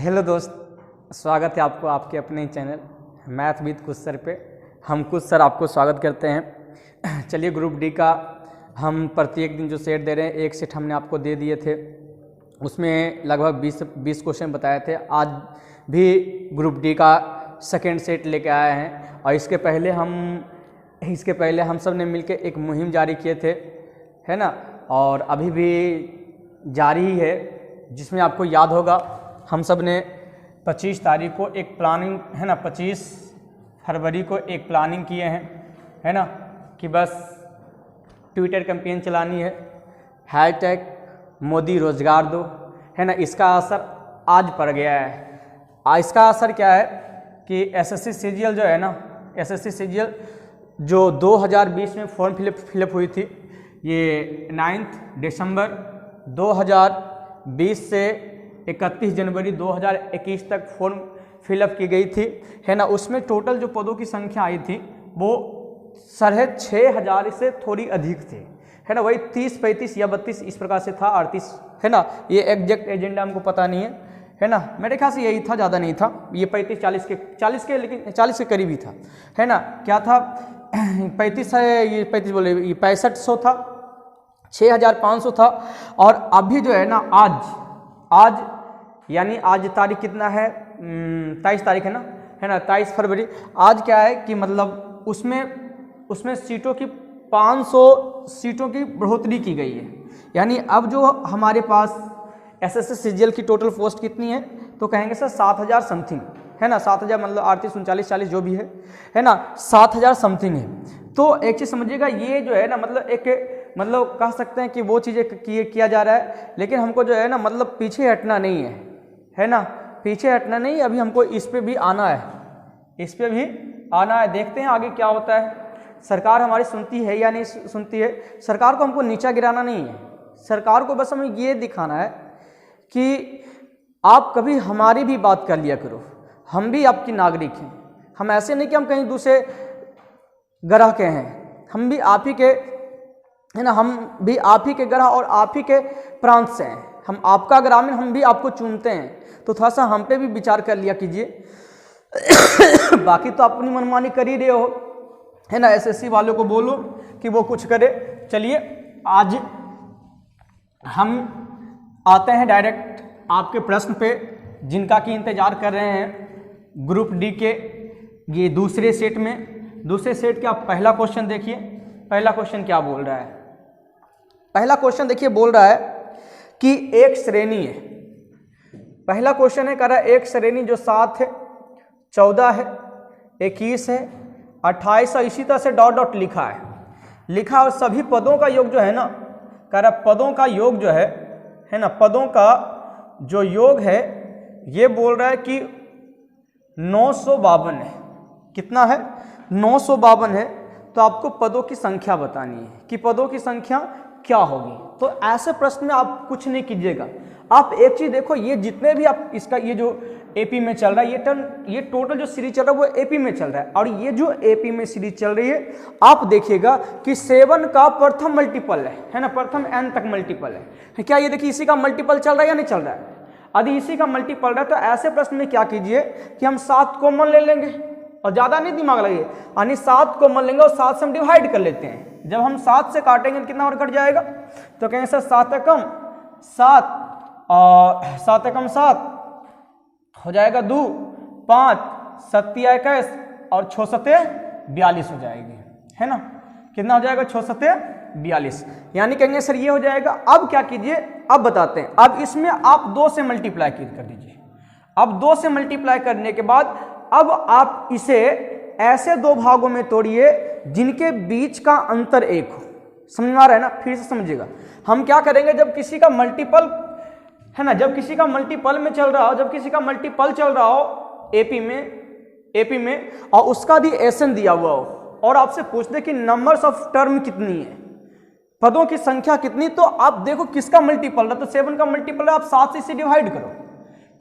Hello दोस्त, स्वागत है आपको आपके अपने चैनल मैथ विद कुछ सर पे। हम कुछ सर आपको स्वागत करते हैं। चलिए, ग्रुप डी का हम प्रत्येक दिन जो सेट दे रहे हैं, एक सेट हमने आपको दे दिए थे, उसमें लगभग 20 क्वेश्चन बताए थे। आज भी ग्रुप डी का सेकेंड सेट लेके आए हैं और इसके पहले हम सब ने मिलकर एक मुहिम जारी किए थे, है ना, और अभी भी जारी ही है, जिसमें आपको याद होगा हम सब ने 25 तारीख को एक प्लानिंग, है ना, 25 फरवरी को एक प्लानिंग किए हैं, है ना, कि बस ट्विटर कैंपेन चलानी है, हैशटैग मोदी रोजगार दो, है ना। इसका असर आज पड़ गया है। इसका असर क्या है कि एसएससी सीजीएल जो है ना, एसएससी सीजीएल जो 2020 में फॉर्म फिलअप हुई थी, ये 9 दिसंबर 2020 से 31 जनवरी 2021 तक फॉर्म फिलअप की गई थी, है ना। उसमें टोटल जो पदों की संख्या आई थी वो 6,500 से थोड़ी अधिक थी, है ना। वही 30, 35 या 32 इस प्रकार से था, 38, है ना। ये एग्जैक्ट एजेंडा हमको पता नहीं है ना। मेरे ख्याल से यही था, ज़्यादा नहीं था, ये 35-40 के लेकिन 40 के करीब ही था, है ना। क्या था, 35 है, ये 35 बोले, ये 6500 था, 6,500 था। और अभी जो है ना, आज यानी आज तारीख कितना है, 23 तारीख है ना, 23 फरवरी। आज क्या है कि मतलब उसमें सीटों की 500 सीटों की बढ़ोतरी की गई है। यानी अब जो हमारे पास एसएससी सीजीएल की टोटल पोस्ट कितनी है, तो कहेंगे सर 7,000 समथिंग, है ना। 7,000 मतलब 38, 39, 40 जो भी है ना, 7,000 समथिंग है। तो एक चीज़ समझिएगा, ये जो है ना, मतलब कह सकते हैं कि वो चीज़ें किया जा रहा है, लेकिन हमको जो है ना, मतलब पीछे हटना नहीं है ना, पीछे हटना नहीं। अभी हमको इस पे भी आना है, इस पे भी आना है। देखते हैं आगे क्या होता है, सरकार हमारी सुनती है या नहीं सुनती है। सरकार को हमको नीचा गिराना नहीं है, सरकार को बस हमें ये दिखाना है कि आप कभी हमारी भी बात कर लिया करो, हम भी आपकी नागरिक हैं। हम ऐसे नहीं कि हम कहीं दूसरे ग्रह के हैं, हम भी आप ही के, है ना, हम भी आप ही के ग्रह और आप ही के प्रांत से हैं। हम आपका ग्रामीण, हम भी आपको चुनते हैं, तो थोड़ा सा हम पे भी विचार कर लिया कीजिए। बाकी तो आप अपनी मनमानी कर ही रहे हो, है ना। एसएससी वालों को बोलो कि वो कुछ करे। चलिए, आज हम आते हैं डायरेक्ट आपके प्रश्न पे, जिनका कि इंतजार कर रहे हैं ग्रुप डी के ये दूसरे सेट में। दूसरे सेट का पहला क्वेश्चन देखिए। पहला क्वेश्चन क्या बोल रहा है, पहला क्वेश्चन देखिए, बोल रहा है कि एक श्रेणी है। पहला क्वेश्चन है, कह रहा है एक श्रेणी जो 7 है, 14 है, 21 है, 28 और इसी तरह से डॉट डॉट लिखा और सभी पदों का योग जो है ना, कह रहा पदों का योग जो है ना, पदों का जो योग है, ये बोल रहा है कि 952 है। कितना है, 952 है। तो आपको पदों की संख्या बतानी है कि पदों की संख्या क्या होगी। तो ऐसे प्रश्न में आप कुछ नहीं कीजिएगा, आप एक चीज देखो, ये जितने भी आप इसका ये जो एपी में चल रहा है, ये टोटल जो सीरीज चल रहा है वो एपी में चल रहा है, और ये जो एपी में सीरीज चल रही है, आप देखिएगा कि 7 का प्रथम मल्टीपल है ना, प्रथम n तक मल्टीपल है। क्या ये देखिए, इसी का मल्टीपल चल रहा है या नहीं चल रहा है? यदि इसी का मल्टीपल रहा है, तो ऐसे प्रश्न में क्या कीजिए कि हम 7 कॉमन ले लेंगे और ज्यादा नहीं दिमाग लगे, यानी 7 कॉमन लेंगे और 7 से हम डिवाइड कर लेते हैं। जब हम 7 से काटेंगे तो कितना और कट जाएगा, तो कहेंगे सर 7 एकम 7 और 7 एकम 7 हो जाएगा 2, 5, 7 21 और 6 सते 42 हो जाएगी, है ना। कितना हो जाएगा, 6 सते 42, यानी कहेंगे सर ये हो जाएगा। अब क्या कीजिए, अब बताते हैं। अब इसमें आप 2 से मल्टीप्लाई कर दीजिए। अब 2 से मल्टीप्लाई करने के बाद अब आप इसे ऐसे 2 भागों में तोड़िए जिनके बीच का अंतर 1 हो। समझ में आ रहा है ना, फिर से समझिएगा। हम क्या करेंगे, जब किसी का मल्टीपल, है ना, जब किसी का मल्टीपल में चल रहा हो, जब किसी का मल्टीपल चल रहा हो एपी में और उसका भी एसन दिया हुआ हो और आपसे पूछ दे कि नंबर्स ऑफ टर्म कितनी है, पदों की संख्या कितनी, तो आप देखो किसका मल्टीपल है, तो 7 का मल्टीपल है, आप 7 से इसे डिवाइड करो,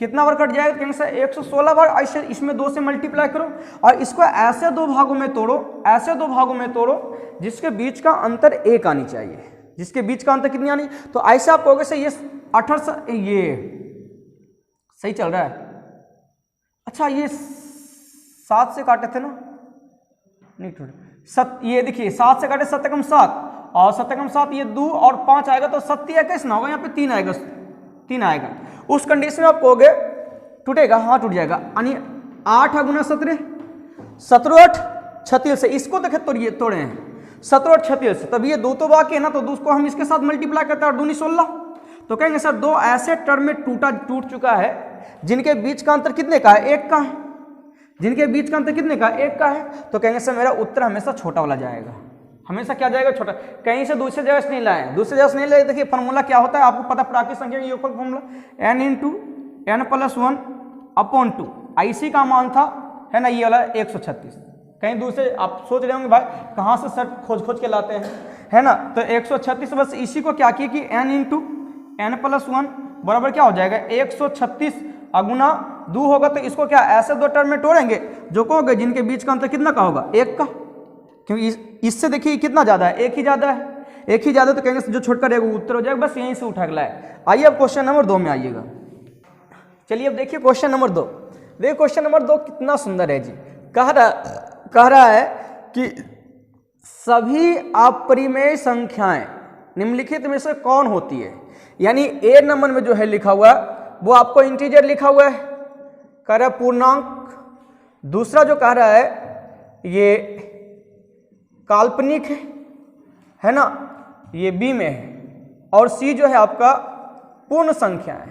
कितना बार कट जाएगा, कहेंगे सर 116 बार। ऐसे इसमें 2 से मल्टीप्लाई करो और इसको ऐसे 2 भागों में तोड़ो, ऐसे 2 भागों में तोड़ो जिसके बीच का अंतर 1 आनी चाहिए, जिसके बीच का अंतर कितनी आनी। तो ऐसे आप कहोगे सर ये 18, ये सही चल रहा है, अच्छा ये 7 से काटे थे ना, नहीं ये देखिए 7 से काटे 7 एकम 7 और 7 एकम 7 ये 2 और 5 आएगा तो 7 कैसे ना होगा, यहाँ पे 3 आएगा, 3 आएगा। उस कंडीशन में आप कहोगे टूटेगा, हाँ टूट जाएगा। यानी 8 गुना 17, 17 8 36 से इसको देखे तो ये तोड़े हैं 17 8 36 से, तब ये 2 तो बाकी है ना, तो 2 को हम इसके साथ मल्टीप्लाई करते हैं और 2 16। तो कहेंगे सर 2 ऐसे टर्म में टूट चुका है जिनके बीच का अंतर कितने का है, 1 का है, जिनके बीच का अंतर कितने का, 1 का है। तो कहेंगे सर मेरा उत्तर हमेशा छोटा वाला जाएगा, हमेशा क्या जाएगा, छोटा। कहीं से दूसरे जगह से नहीं लाए, दूसरे जगह से नहीं लाए। देखिए फॉर्मूला क्या होता है आपको पता, प्राकृतिक संख्या का योगफल फॉर्मूला n × n+1/2। IC का मान था है ना ये वाला 136। कहीं दूसरे आप सोच रहे होंगे भाई कहाँ से सर खोज के लाते हैं, है ना, तो 136 बस इसी को क्या किए कि n × n+1 बराबर क्या हो जाएगा 136 अगुना 2 होगा। तो इसको क्या ऐसे 2 टर्म में तोड़ेंगे जो कहोगे जिनके बीच का अंतर कितना का होगा, 1 का, क्योंकि इससे देखिए कितना ज़्यादा है, 1 ही ज़्यादा है, 1 ही ज़्यादा, तो कहेंगे जो छोटका रहेगा उत्तर हो जाएगा, बस यहीं से उठा के लाए। आइए अब क्वेश्चन नंबर 2 में आइएगा। चलिए अब देखिए क्वेश्चन नंबर 2। देखिए क्वेश्चन नंबर 2 कितना सुंदर है जी। कह रहा है कि सभी अपरिमेय संख्याएं निम्नलिखित में से कौन होती है। यानी ए नंबर में जो है लिखा हुआ वो आपको इंटीजर लिखा हुआ है, कह रहा है पूर्णांक। दूसरा जो कह रहा है ये काल्पनिक है ना, ये बी में है। और सी जो है आपका पूर्ण संख्या है,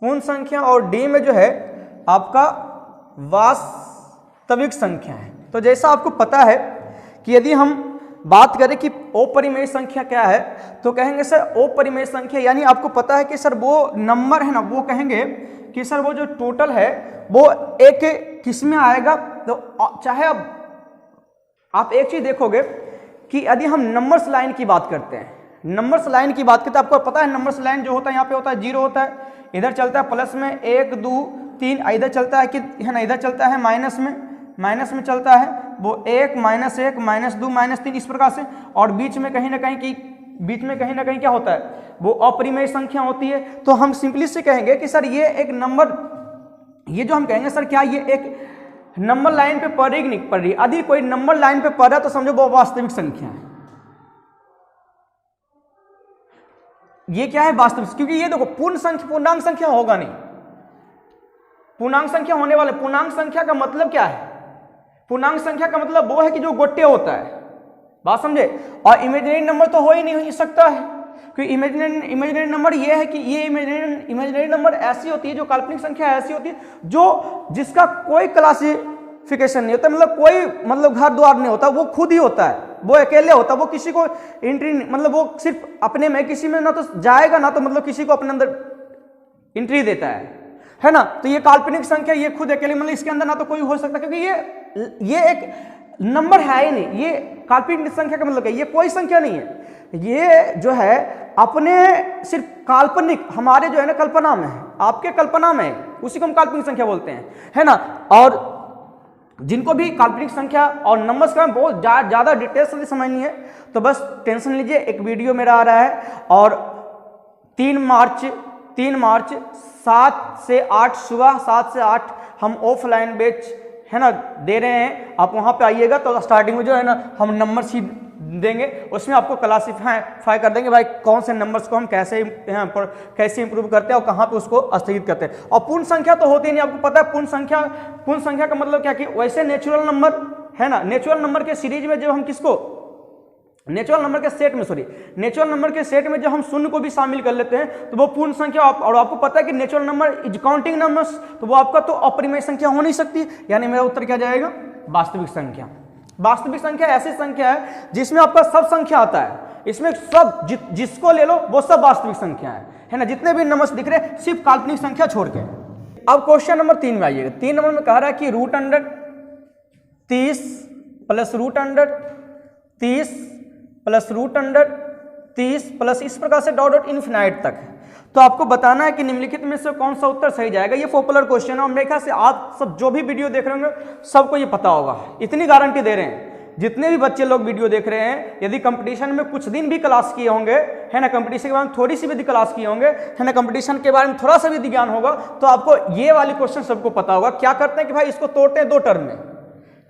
पूर्ण संख्या। और डी में जो है आपका वास्तविक संख्या है। तो जैसा आपको पता है कि यदि हम बात करें कि अपरिमेय संख्या क्या है, तो कहेंगे सर अपरिमेय संख्या यानी आपको पता है कि सर वो नंबर है ना, वो कहेंगे कि सर वो जो टोटल है वो एक किस में आएगा। तो चाहे अब आप एक चीज देखोगे कि यदि हम नंबर्स लाइन की बात करते हैं, नंबर्स लाइन की बात करते हैं, आपको पता है नंबर्स लाइन जो होता है यहाँ पे होता है 0 होता है, इधर चलता है प्लस में 1 2 3, इधर चलता है कि है ना, इधर चलता है माइनस में चलता है वो 1 -1 -2 -3 इस प्रकार से। और बीच में कहीं ना कहीं क्या होता है वो अपरिमेय संख्या होती है। तो हम सिंपली से कहेंगे कि सर ये एक नंबर, ये जो हम कहेंगे सर क्या ये एक नंबर लाइन पे पड़ रही कि नहीं पड़ रही। यदि कोई नंबर लाइन पे पड़ रहा है तो समझो वो वास्तविक संख्या है। ये क्या है वास्तविक, क्योंकि ये देखो पूर्णांक संख्या होगा नहीं, पूर्णांक संख्या होने वाले। पूर्णांक संख्या का मतलब क्या है, पूर्णांक संख्या का मतलब वो है कि जो गोटे होता है, बात समझे। और इमेजिनरी नंबर तो हो ही नहीं सकता है, क्योंकि इमेजिनरी नंबर ये है कि ये इमेजिनरी नंबर ऐसी होती है, जो काल्पनिक संख्या ऐसी होती है जो जिसका कोई क्लासिफिकेशन नहीं होता, मतलब कोई मतलब घर द्वार नहीं होता, वो खुद ही होता है, वो अकेले होता है, वो किसी को एंट्री मतलब वो सिर्फ अपने में, किसी में ना तो जाएगा ना तो मतलब किसी को अपने अंदर एंट्री देता है ना। तो ये काल्पनिक संख्या ये खुद अकेले, मतलब इसके अंदर ना तो कोई हो सकता, क्योंकि ये एक नंबर है ही नहीं। ये काल्पनिक संख्या का मतलब क्या, ये कोई संख्या नहीं है, ये जो है अपने सिर्फ काल्पनिक, हमारे जो है ना कल्पना में है, आपके कल्पना में है, उसी को हम काल्पनिक संख्या बोलते हैं, है ना। और जिनको भी काल्पनिक संख्या और नंबर्स का बहुत ज़्यादा डिटेल से समझनी है तो बस टेंशन लीजिए, एक वीडियो मेरा आ रहा है। और 3 मार्च 7 से 8 सुबह 7 से 8 हम ऑफलाइन बैच है ना दे रहे हैं, आप वहाँ पे आइएगा। तो स्टार्टिंग में जो है ना हम नंबर शीट देंगे, उसमें आपको क्लासीफाई कर देंगे भाई कौन से नंबर्स को हम कैसे इंप्रूव करते हैं और कहाँ पे उसको स्थगित करते हैं। और पूर्ण संख्या तो होती नहीं, आपको पता है पूर्ण संख्या का मतलब क्या कि वैसे नेचुरल नंबर है ना, नेचुरल नंबर के सीरीज में जब हम नेचुरल नंबर के सेट में जब हम शून्य को भी शामिल कर लेते हैं तो वो पूर्ण संख्या। और आपको पता है कि natural number is counting numbers, तो वो आपका तो अपरिमेय संख्या हो नहीं सकती। यानी मेरा उत्तर क्या जाएगा, वास्तविक संख्या। वास्तविक संख्या ऐसी संख्या है जिसमें आपका सब संख्या आता है, इसमें सब जिसको ले लो वो सब वास्तविक संख्या है ना। जितने भी नंबर्स दिख रहे हैं सिर्फ काल्पनिक संख्या छोड़ के। अब क्वेश्चन नंबर 3 में आइएगा। 3 नंबर में कह रहा है कि √30 प्लस √30 प्लस √30 प्लस इस प्रकार से डॉट इन्फिनाइट तक है। तो आपको बताना है कि निम्नलिखित में से कौन सा उत्तर सही जाएगा। ये पॉपुलर क्वेश्चन है और मेरे ख्याल से आप सब जो भी वीडियो देख रहे होंगे सबको ये पता होगा, इतनी गारंटी दे रहे हैं जितने भी बच्चे लोग वीडियो देख रहे हैं, यदि कंपटीशन में कुछ दिन भी क्लास किए होंगे, है ना, कंपटीशन के बारे में थोड़ी सी भी क्लास किए होंगे, है ना, कंपटीशन के बारे में थोड़ा सा भी ज्ञान होगा, तो आपको ये वाली क्वेश्चन सबको पता होगा। क्या करते हैं कि भाई इसको तोड़ते हैं 2 टर्म में,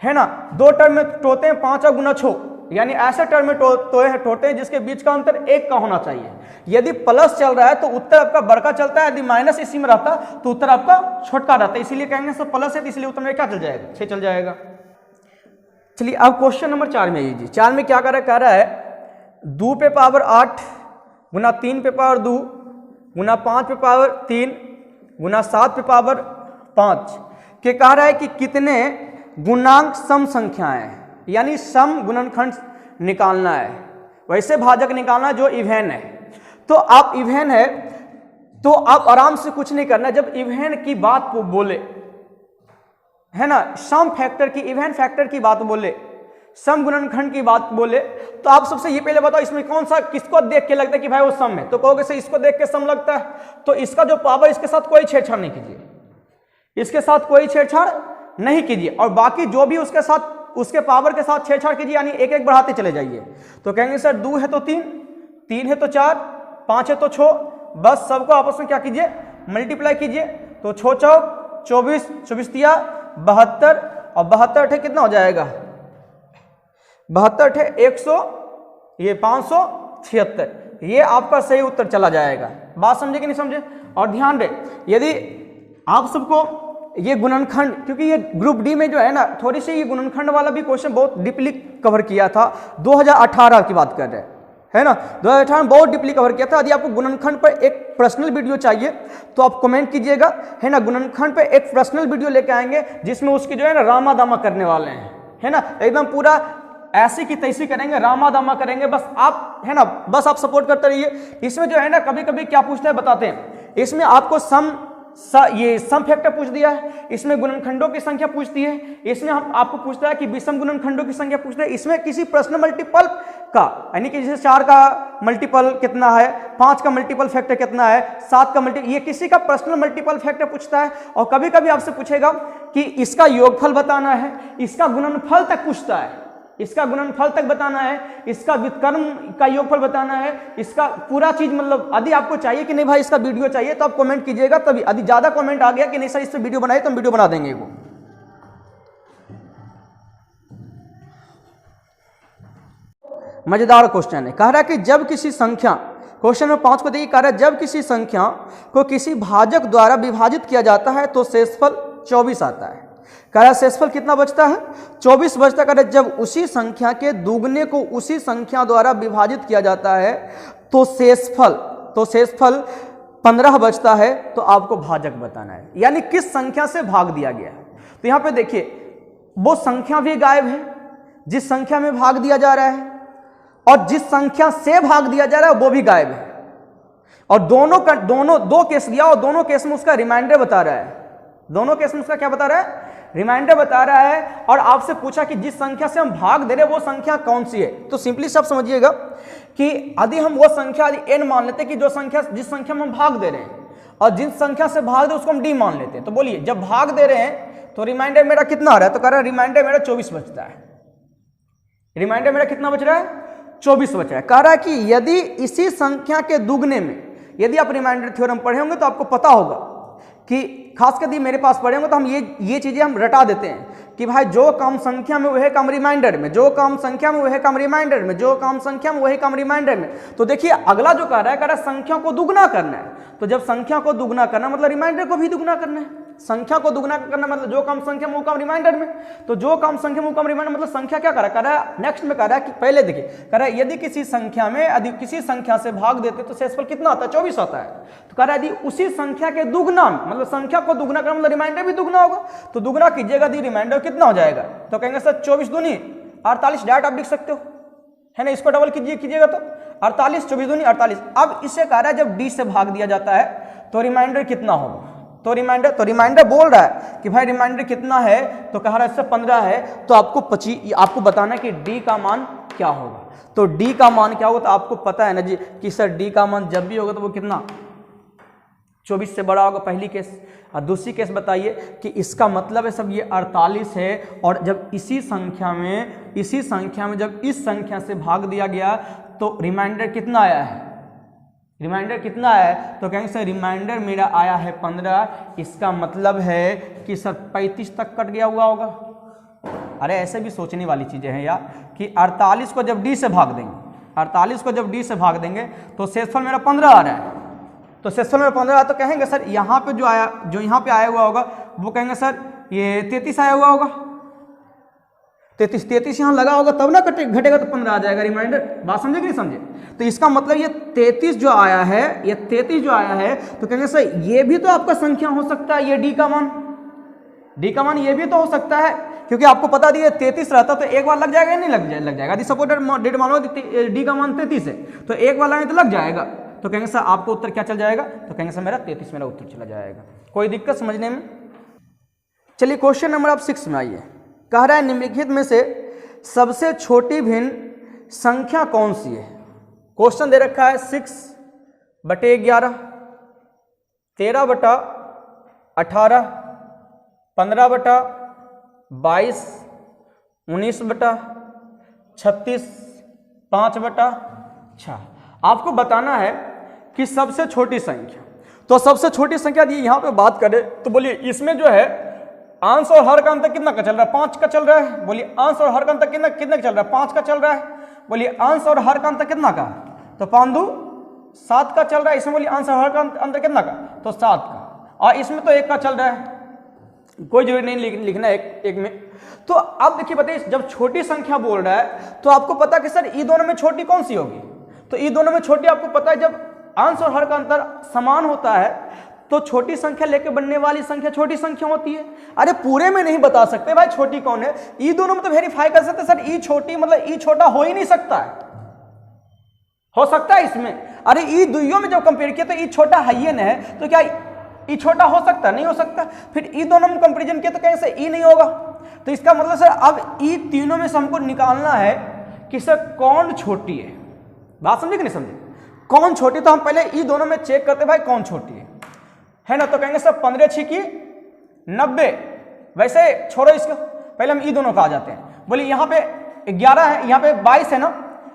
है ना, 2 टर्म में तोड़ते हैं 5 गुना 6, यानी ऐसे टर्म में तोड़ते हैं जिसके बीच का अंतर 1 का होना चाहिए। यदि प्लस चल रहा है तो उत्तर आपका बड़का चलता है, यदि माइनस इसी में रहता तो उत्तर आपका छोटका रहता है। इसीलिए कहेंगे सब प्लस है तो इसलिए उत्तर में क्या चल जाएगा, 6 चल जाएगा। चलिए अब क्वेश्चन नंबर 4 में लीजिए। 4 में क्या कह रहा है 2 पे पावर 8 गुना 3 पे पावर 2 गुना 5 पे पावर 3 गुना 7 पे पावर 5 के कह रहा है कि कितने गुणांक सम संख्याएं, यानी सम गुणनखंड निकालना है, वैसे भाजक निकालना जो इवेन है। तो आप इवेन है तो आप आराम से कुछ नहीं करना, जब इवेन की बात को बोले, है ना, सम फैक्टर की, इवेन फैक्टर की बात बोले, सम गुणनखंड की बात बोले, तो आप सबसे ये पहले बताओ इसमें कौन सा, किसको देख के लगता है कि भाई वो सम है, तो कहोगे से इसको देख के सम लगता है, तो इसका जो पावर, इसके साथ कोई छेड़छाड़ नहीं कीजिए, इसके साथ कोई छेड़छाड़ नहीं कीजिए, और बाकी जो भी उसके साथ, उसके पावर के साथ छेड़छाड़ कीजिए, यानी एक एक बढ़ाते चले जाइए। तो कहेंगे सर 2 है तो 3, 3 है तो 4, 5 है तो 6, बस सबको आपस में क्या कीजिए, मल्टीप्लाई कीजिए। तो 6 चौक 24, 24 तिया 72, और 72 कितना हो जाएगा, 72 100, ये 576, ये आपका सही उत्तर चला जाएगा। बात समझे कि नहीं समझे? और ध्यान दे, यदि आप सबको ये गुणनखंड, क्योंकि ये ग्रुप डी में जो है ना, थोड़ी सी ये गुणनखंड वाला भी क्वेश्चन बहुत डीपली कवर किया था, 2018 की बात कर रहे हैं, है ना, 2018 में बहुत डीपली कवर किया था। यदि आपको गुणनखंड पर एक पर्सनल वीडियो चाहिए तो आप कमेंट कीजिएगा, है ना, गुणनखंड पे एक पर्सनल वीडियो लेके आएंगे जिसमें उसकी जो है ना रामा दामा करने वाले हैं, है ना, एकदम पूरा ऐसी की तैसी करेंगे, रामा दामा करेंगे, बस आप, है ना, बस आप सपोर्ट करते रहिए। इसमें जो है ना कभी कभी क्या पूछते हैं बताते हैं, इसमें आपको ये सम फैक्टर पूछ दिया है, इसमें गुणनखंडों की संख्या पूछती है, इसमें हम आपको पूछता है कि विषम गुणनखंडों की संख्या पूछता है, इसमें किसी प्रश्न मल्टीपल का, यानी कि जैसे 4 का मल्टीपल कितना है, 5 का मल्टीपल फैक्टर कितना है, 7 का मल्टीपल, ये किसी का पर्सनल मल्टीपल फैक्टर पूछता है। और कभी कभी आपसे पूछेगा कि इसका योगफल बताना है, इसका गुणनफल तक पूछता है, इसका गुणनफल तक बताना है, इसका व्युत्क्रम का योगफल बताना है, इसका पूरा चीज, मतलब यदि आपको चाहिए कि नहीं भाई इसका वीडियो चाहिए तो आप कमेंट कीजिएगा, तभी यदि ज्यादा कमेंट आ गया कि नहीं सर इस पे वीडियो बनाइए तो हम वीडियो बना देंगे। वो मजेदार क्वेश्चन है, कह रहा है कि जब किसी संख्या, क्वेश्चन नंबर 5 को देखिए, कह रहा है जब किसी संख्या को किसी भाजक द्वारा विभाजित किया जाता है तो शेषफल 24 आता है। कह रहा शेषफल कितना बचता है, 24 बचता। कह रहा जब उसी संख्या के दुगने को उसी संख्या द्वारा विभाजित किया जाता है तो शेषफल 15 बचता है। तो आपको भाजक बताना है, यानी किस संख्या से भाग दिया गया है। तो यहां पे देखिए वो संख्या भी गायब है जिस संख्या में भाग दिया जा रहा है, और जिस संख्या से भाग दिया जा रहा है वो भी गायब है, और दोनों दो केस दिया और दोनों केस में उसका रिमाइंडर बता रहा है, दोनों केस में उसका क्या बता रहा है, रिमाइंडर बता रहा है। और आपसे पूछा कि जिस संख्या से हम भाग दे रहे हैं वो संख्या कौन सी है, तो सिंपली सब समझिएगा कि यदि हम वो संख्या यदि n मान लेते हैं कि जो संख्या, जिस संख्या में हम भाग दे रहे हैं, और जिस संख्या से भाग दे उसको हम d मान लेते हैं, तो बोलिए जब भाग दे रहे हैं तो रिमाइंडर मेरा कितना आ रहा है, तो कह रहा है रिमाइंडर मेरा 24 बचता है। रिमाइंडर मेरा कितना बच रहा है, 24 बच रहा है। कह रहा है कि यदि इसी संख्या के दुगने में, यदि आप रिमाइंडर थ्योरम पढ़े होंगे तो आपको पता होगा कि खासकर यदि मेरे पास पढ़े होंगे तो हम ये चीजें हम रटा देते हैं कि भाई जो कम संख्या में वह कम रिमाइंडर में, जो कम संख्या में वह कम रिमाइंडर में, जो कम संख्या में वही कम रिमाइंडर में। तो देखिए अगला जो कह रहा है संख्या को दुगना करना है, तो जब संख्या को दुगना करना मतलब रिमाइंडर को भी दुगना करना है। संख्या को दुगना करना मतलब जो कम संख्या में वो कम रिमाइंडर में, तो जो कम संख्या में वो कम रिमाइंडर मतलब संख्या क्या कर रहा है, नेक्स्ट में कह रहा है कि पहले देखिए कह रहा है यदि किसी संख्या में यदि किसी संख्या से भाग देते तो शेषफल कितना आता है, 24 आता है। तो कह रहा है यदि उसी संख्या के दुगना मतलब संख्या को दुगना करना मतलब रिमाइंडर भी दुगना होगा, तो दुगना कीजिएगा यदि रिमाइंडर कितना हो जाएगा, तो कहेंगे सर 24 दूनी 48, डायरेक्ट आप लिख सकते हो, है ना, इसको डबल कीजिएगा तो 48, 24 दूनी 48। अब इससे कह रहा है जब d से भाग दिया जाता है तो रिमाइंडर कितना होगा, तो रिमाइंडर बोल रहा है कि भाई रिमाइंडर कितना है, तो कह रहा है इससे 15 है, तो आपको बताना है कि d का मान क्या होगा। तो d का मान क्या होगा, तो आपको पता है ना जी कि सर d का मान जब भी होगा तो वो कितना 24 से बड़ा होगा पहली केस। और दूसरी केस बताइए कि इसका मतलब है सब ये 48 है, और जब इसी संख्या में जब इस संख्या से भाग दिया गया तो रिमाइंडर कितना आया है, रिमाइंडर कितना है, तो कहेंगे सर रिमाइंडर मेरा आया है 15। इसका मतलब है कि सर 35 तक कट गया हुआ होगा। अरे ऐसे भी सोचने वाली चीज़ें हैं यार कि 48 को जब डी से भाग देंगे, 48 को जब डी से भाग देंगे तो शेषफल मेरा 15 आ रहा है, तो शेषफल मेरा 15 तो कहेंगे सर यहाँ पे जो यहाँ पे आया हुआ होगा वो कहेंगे सर ये 33 आया हुआ होगा, 33 यहाँ लगा होगा तब ना घटेगा तो 15 आ जाएगा रिमाइंडर। बात समझे कि नहीं समझे? तो इसका मतलब ये 33 जो आया है, ये 33 जो आया है तो कहेंगे सर ये भी तो आपका संख्या हो सकता है, ये डी का मान ये भी तो हो सकता है, क्योंकि आपको पता दिया 33 रहता तो एक बार लग जाएगा या नहीं लग जाएगा। यदि सपोज डेट मान लो डी का मान 33 है तो एक बार लगाएंगे तो लग जाएगा, तो कहेंगे सर आपको उत्तर क्या चल जाएगा, तो कहेंगे सर मेरा 33 मेरा उत्तर चला जाएगा। कोई दिक्कत समझने में? चलिए क्वेश्चन नंबर आप 6 में आइए। कह रहा है निम्नलिखित में से सबसे छोटी भिन्न संख्या कौन सी है। क्वेश्चन दे रखा है 6/11, 13/18, 15/22, 19/36, 5/6। आपको बताना है कि सबसे छोटी संख्या, तो सबसे छोटी संख्या दी यहाँ पे बात करें तो बोलिए इसमें जो है अंश और हर का अंतर कितना का चल रहा है, 5 का चल रहा है। बोलिए अंश और हर का अंतर कितना का चल रहा है, 5 का चल रहा है। बोलिए अंश और हर का अंतर कितना का, तो 5 2 7 का चल रहा है। इसमें बोलिए अंश और हर का अंतर कितना का, तो 7 का, और इसमें तो 1 का चल रहा है। कोई जरूरी नहीं लिखना एक में। तो अब देखिए बताइए जब छोटी संख्या बोल रहा है तो आपको पता कि सर ये दोनों में छोटी कौन सी होगी, तो ये दोनों में छोटी आपको पता है जब अंश और हर का अंतर समान होता है तो छोटी संख्या लेके बनने वाली संख्या छोटी संख्या होती है। अरे पूरे में नहीं बता सकते भाई छोटी कौन है, ये दोनों में तो वेरीफाई कर सकते सर ई छोटी मतलब ई छोटा हो ही नहीं सकता है, हो सकता है इसमें। अरे ई दुइयों में जब कंपेयर किया तो ई छोटा हाइयन है, तो क्या ई छोटा हो सकता, नहीं हो सकता। फिर ई दोनों में कंपेरिजन किया तो कहीं से ई नहीं होगा, तो इसका मतलब सर अब ई तीनों में से हमको निकालना है कि सर कौन छोटी है। बात समझे कि नहीं समझे, कौन छोटी, तो हम पहले ई दोनों में चेक करते भाई कौन छोटी है ना। तो कहेंगे सर 15 6 की 90, वैसे छोड़ो इसको, पहले हम ई दोनों का आ जाते हैं। बोलिए यहाँ पे 11 है, यहाँ पे 22 है ना,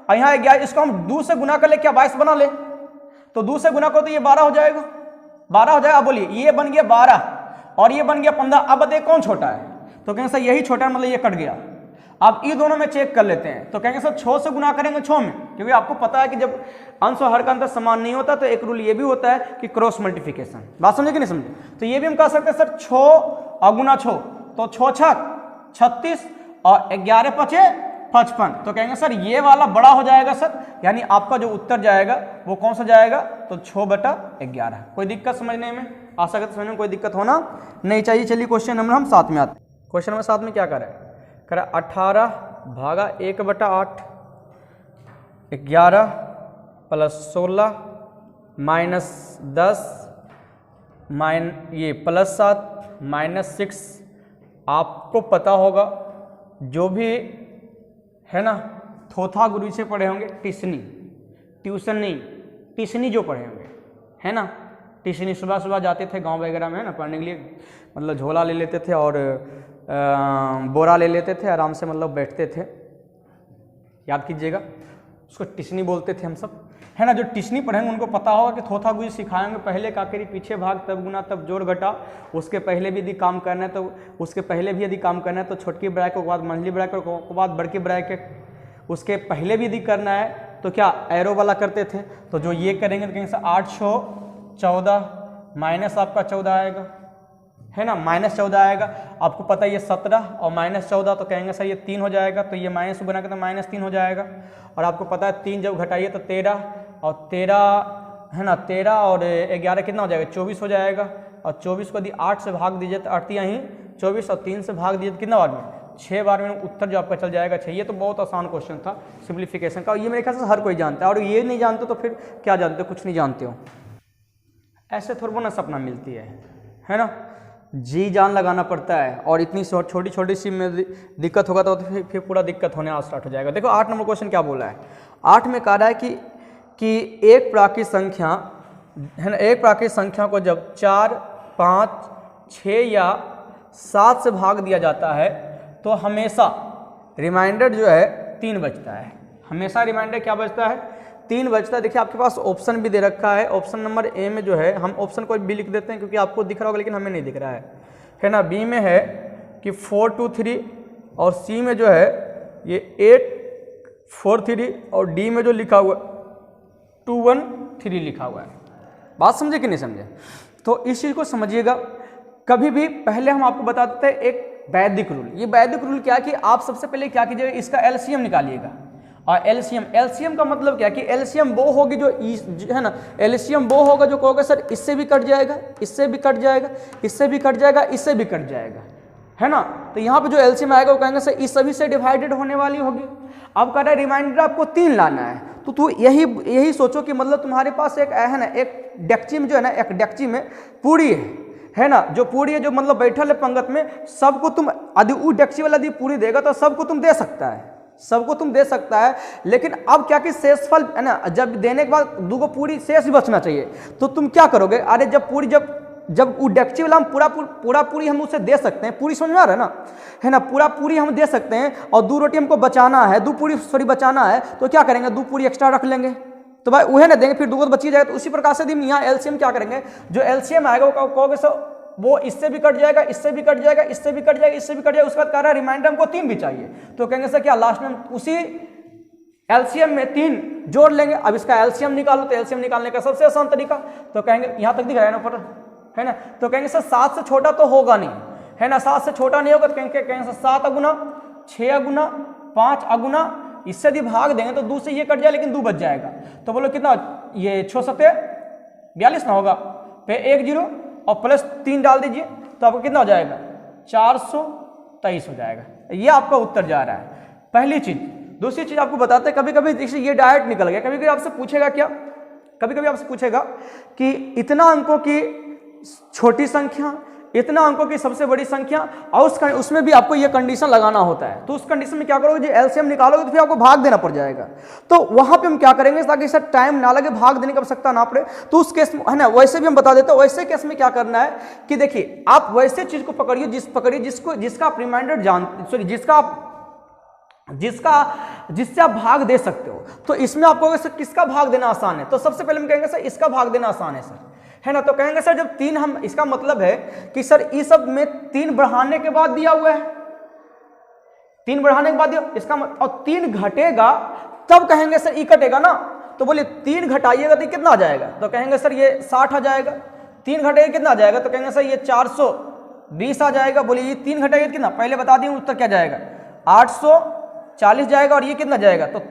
और यहाँ 11, इसको हम 2 से गुना कर ले, क्या 22 बना ले, तो 2 से गुना करो तो ये 12 हो जाएगा, 12 हो जाएगा। बोलिए ये बन गया 12 और ये बन गया 15। अब बताइए कौन छोटा है, तो कहेंगे सर यही छोटा है, मतलब ये कट गया। अब ई दोनों में चेक कर लेते हैं, तो कहेंगे सर 6 से गुना करेंगे 6 में, क्योंकि आपको पता है कि जब अंश और हर का अंतर समान नहीं होता तो एक रूल ये भी होता है कि क्रॉस मल्टीप्लिकेशन। बात समझे कि नहीं समझे, तो ये भी हम कह सकते हैं सर 6 और गुना 6, तो 6 6 36 और 11 5 55, तो कहेंगे सर ये वाला बड़ा हो जाएगा सर, यानी आपका जो उत्तर जाएगा वो कौन सा जाएगा, तो 6/11। कोई दिक्कत समझने में, आशा करते समझने में कोई दिक्कत होना नहीं चाहिए। चलिए क्वेश्चन नंबर हम 7 में आते हैं। क्वेश्चन नंबर 7 में क्या कर रहा है, कह रहा 18 भागा 1/8, 11 + 16 -10 ये +7 -6। आपको पता होगा जो भी है ना थोथा गुरु से पढ़े होंगे, ट्यूशन नहीं टिशनी जो पढ़े होंगे है ना, टिशनी सुबह सुबह जाते थे गांव वगैरह में है ना पढ़ने के लिए, मतलब झोला ले लेते थे और बोरा ले लेते थे, आराम से मतलब बैठते थे, याद कीजिएगा उसको टिशनी बोलते थे हम सब है ना। जो टिशनी पढ़ेंगे उनको पता होगा कि थोथा गुई सिखाएंगे, पहले काकरी पीछे भाग तब गुना तब जोड़ घटा, उसके पहले भी यदि काम करना है तो उसके पहले भी यदि काम करना है तो छोटकी ब्रैकेट के बाद मंझली ब्रैकेट के बाद बड़की ब्रैकेट, उसके पहले भी यदि करना है तो क्या एरो वाला करते थे। तो जो ये करेंगे तो कहेंगे सर 8 6 14 माइनस आपका 14 आएगा है ना, -14 आएगा। आपको पता है ये 17 और -14 तो कहेंगे सर ये 3 हो जाएगा, तो ये माइनस बना के तो -3 हो जाएगा। और आपको पता है 3 जब घटाइए तो 13 और 13 है ना, 13 और 11 कितना हो जाएगा, 24 हो जाएगा। और 24 को यदि 8 से भाग दीजिए तो 8 ही 24 और 3 से भाग दीजिए तो कितना बार में, 6 बार में उत्तर जो आपका चल जाएगा 6। ये तो बहुत आसान क्वेश्चन था सिंप्लीफिकेशन का, ये मेरे ख्याल से हर कोई जानता है, और ये नहीं जानते तो फिर क्या जानते हो, कुछ नहीं जानते हो। ऐसे थोड़ा ना सपना मिलती है ना, जी जान लगाना पड़ता है, और इतनी छोटी छोटी सी में दिक्कत होगा तो फिर पूरा दिक्कत होने स्टार्ट हो जाएगा। देखो 8 नंबर क्वेश्चन क्या बोला है, 8 में कह रहा है कि एक प्राकृत संख्या है ना, एक प्राकृतिक संख्या को जब 4, 5, 6 या 7 से भाग दिया जाता है तो हमेशा रिमाइंडर जो है 3 बचता है। हमेशा रिमाइंडर क्या बचता है? 3 बचता है। देखिए आपके पास ऑप्शन भी दे रखा है, ऑप्शन नंबर ए में जो है, हम ऑप्शन को भी लिख देते हैं क्योंकि आपको दिख रहा होगा लेकिन हमें नहीं दिख रहा है ना। बी में है कि 4, 2, 3 और सी में जो है ये 8, 4, 3 और डी में जो लिखा हुआ 2, 1, 3 लिखा हुआ है। बात समझे कि नहीं समझे? तो इस चीज़ को समझिएगा। कभी भी पहले हम आपको बता देते हैं एक वैदिक रूल। ये वैदिक रूल क्या कि आप सबसे पहले क्या कीजिएगा, इसका एलसीएम निकालिएगा। और एलसीएम का मतलब क्या कि एलसीएम वो होगी जो है ना, एलसीएम वो होगा जो कहोगे सर इससे भी कट जाएगा, इससे भी कट जाएगा, इससे भी कट जाएगा, इससे भी कट जाएगा, है ना। तो यहाँ पे जो एलसीएम आएगा वो कहेंगे सर इस सभी से डिवाइडेड होने वाली होगी। अब कह रहा है रिमाइंडर आपको 3 लाना है, तो तू यही सोचो कि मतलब तुम्हारे पास एक है ना, एक डेक्ची में जो है ना, एक डेक्ची में पूरी है ना, जो पूरी है जो मतलब बैठल है पंगत में, सबको तुम यदि वो डेक्ची वाला यदि पूरी देगा तो सबको तुम दे सकता है, सबको तुम दे सकता है। लेकिन अब क्या कि शेषफल है ना, जब देने के बाद 2 पूरी शेष भी बचना चाहिए, तो तुम क्या करोगे? अरे जब पूरी जब वो डेक्ची वाला हम पूरा पूरी हम उसे दे सकते हैं, पूरी समझ में आ रहा है ना, पूरा पूरी हम दे सकते हैं और 2 रोटी हमको बचाना है, 2 पूरी सॉरी बचाना है, तो क्या करेंगे 2 पूरी एक्स्ट्रा रख लेंगे, तो भाई वह ना देंगे, फिर 2 बची जाएगा। तो उसी प्रकार से हम यहाँ एलसीएम क्या करेंगे, जो एलसीएम आएगा वो कहोगे सर वो इससे भी कट जाएगा, इससे भी कट जाएगा, इससे भी कट जाएगा, इससे भी कट जाएगा। उसके बाद कह रहा है रिमाइंडर हमको 3 भी चाहिए, तो कहेंगे सर क्या लास्ट में उसी एलसीएम में 3 जोड़ लेंगे। अब इसका एलसीएम निकालो, तो एलसीएम निकालने का सबसे आसान तरीका, तो कहेंगे यहाँ तक दिख रहा है ना ऊपर, है ना, तो कहेंगे सर 7 से छोटा तो होगा नहीं, है ना, 7 से छोटा नहीं होगा, तो कहेंगे सर 7 अगुना 6 अगुना 5 अगुना, इससे यदि भाग देंगे तो 2 से ये कट जाए लेकिन 2 बच जाएगा। तो बोलो कितना, ये 6 सत्ते 42 ना होगा, पे 1 0 और प्लस 3 डाल दीजिए तो आपको कितना हो जाएगा, 423 हो जाएगा। ये आपका उत्तर जा रहा है, पहली चीज। दूसरी चीज आपको बताते हैं, कभी कभी देखिए ये डायरेक्ट निकल गया, कभी कभी आपसे पूछेगा क्या, कभी कभी आपसे पूछेगा कि इतना अंकों की छोटी संख्या, इतना अंकों की सबसे बड़ी संख्या, और उसमें भी आपको ये कंडीशन लगाना होता है। तो उस कंडीशन में क्या करोगे, जो एलसीएम निकालोगे तो फिर आपको भाग देना पड़ जाएगा। तो वहां पे हम क्या करेंगे ताकि सर टाइम ना लगे, भाग देने की आवश्यकता ना पड़े, तो उस केस में है ना, वैसे भी हम बता देते हैं। वैसे केस में क्या करना है कि देखिए आप वैसे चीज को पकड़िए जिसका आप रिमाइंडर जिससे आप भाग दे सकते हो। तो इसमें आप कहोगे सर किसका भाग देना आसान है, तो सबसे पहले हम कहेंगे सर इसका भाग देना आसान है सर, है ना। तो कहेंगे सर जब 3 हम, इसका मतलब है कि सर इस सब में 3 बढ़ाने के बाद दिया हुआ है, 3 बढ़ाने के बाद दिया, इसका मतलब, और 3 घटेगा तब कहेंगे सर ई कटेगा ना, तो बोलिए 3 घटाइएगा तो कितना आ जाएगा, तो कहेंगे सर ये 60 आ जाएगा। 3 घटेगा कितना आ जाएगा, तो कहेंगे सर ये 420 आ जाएगा। बोलिए ये 3 घटेगा कितना, पहले बता दिए उत्तर क्या जाएगा, 840 जाएगा, और ये कितना जाएगा, तो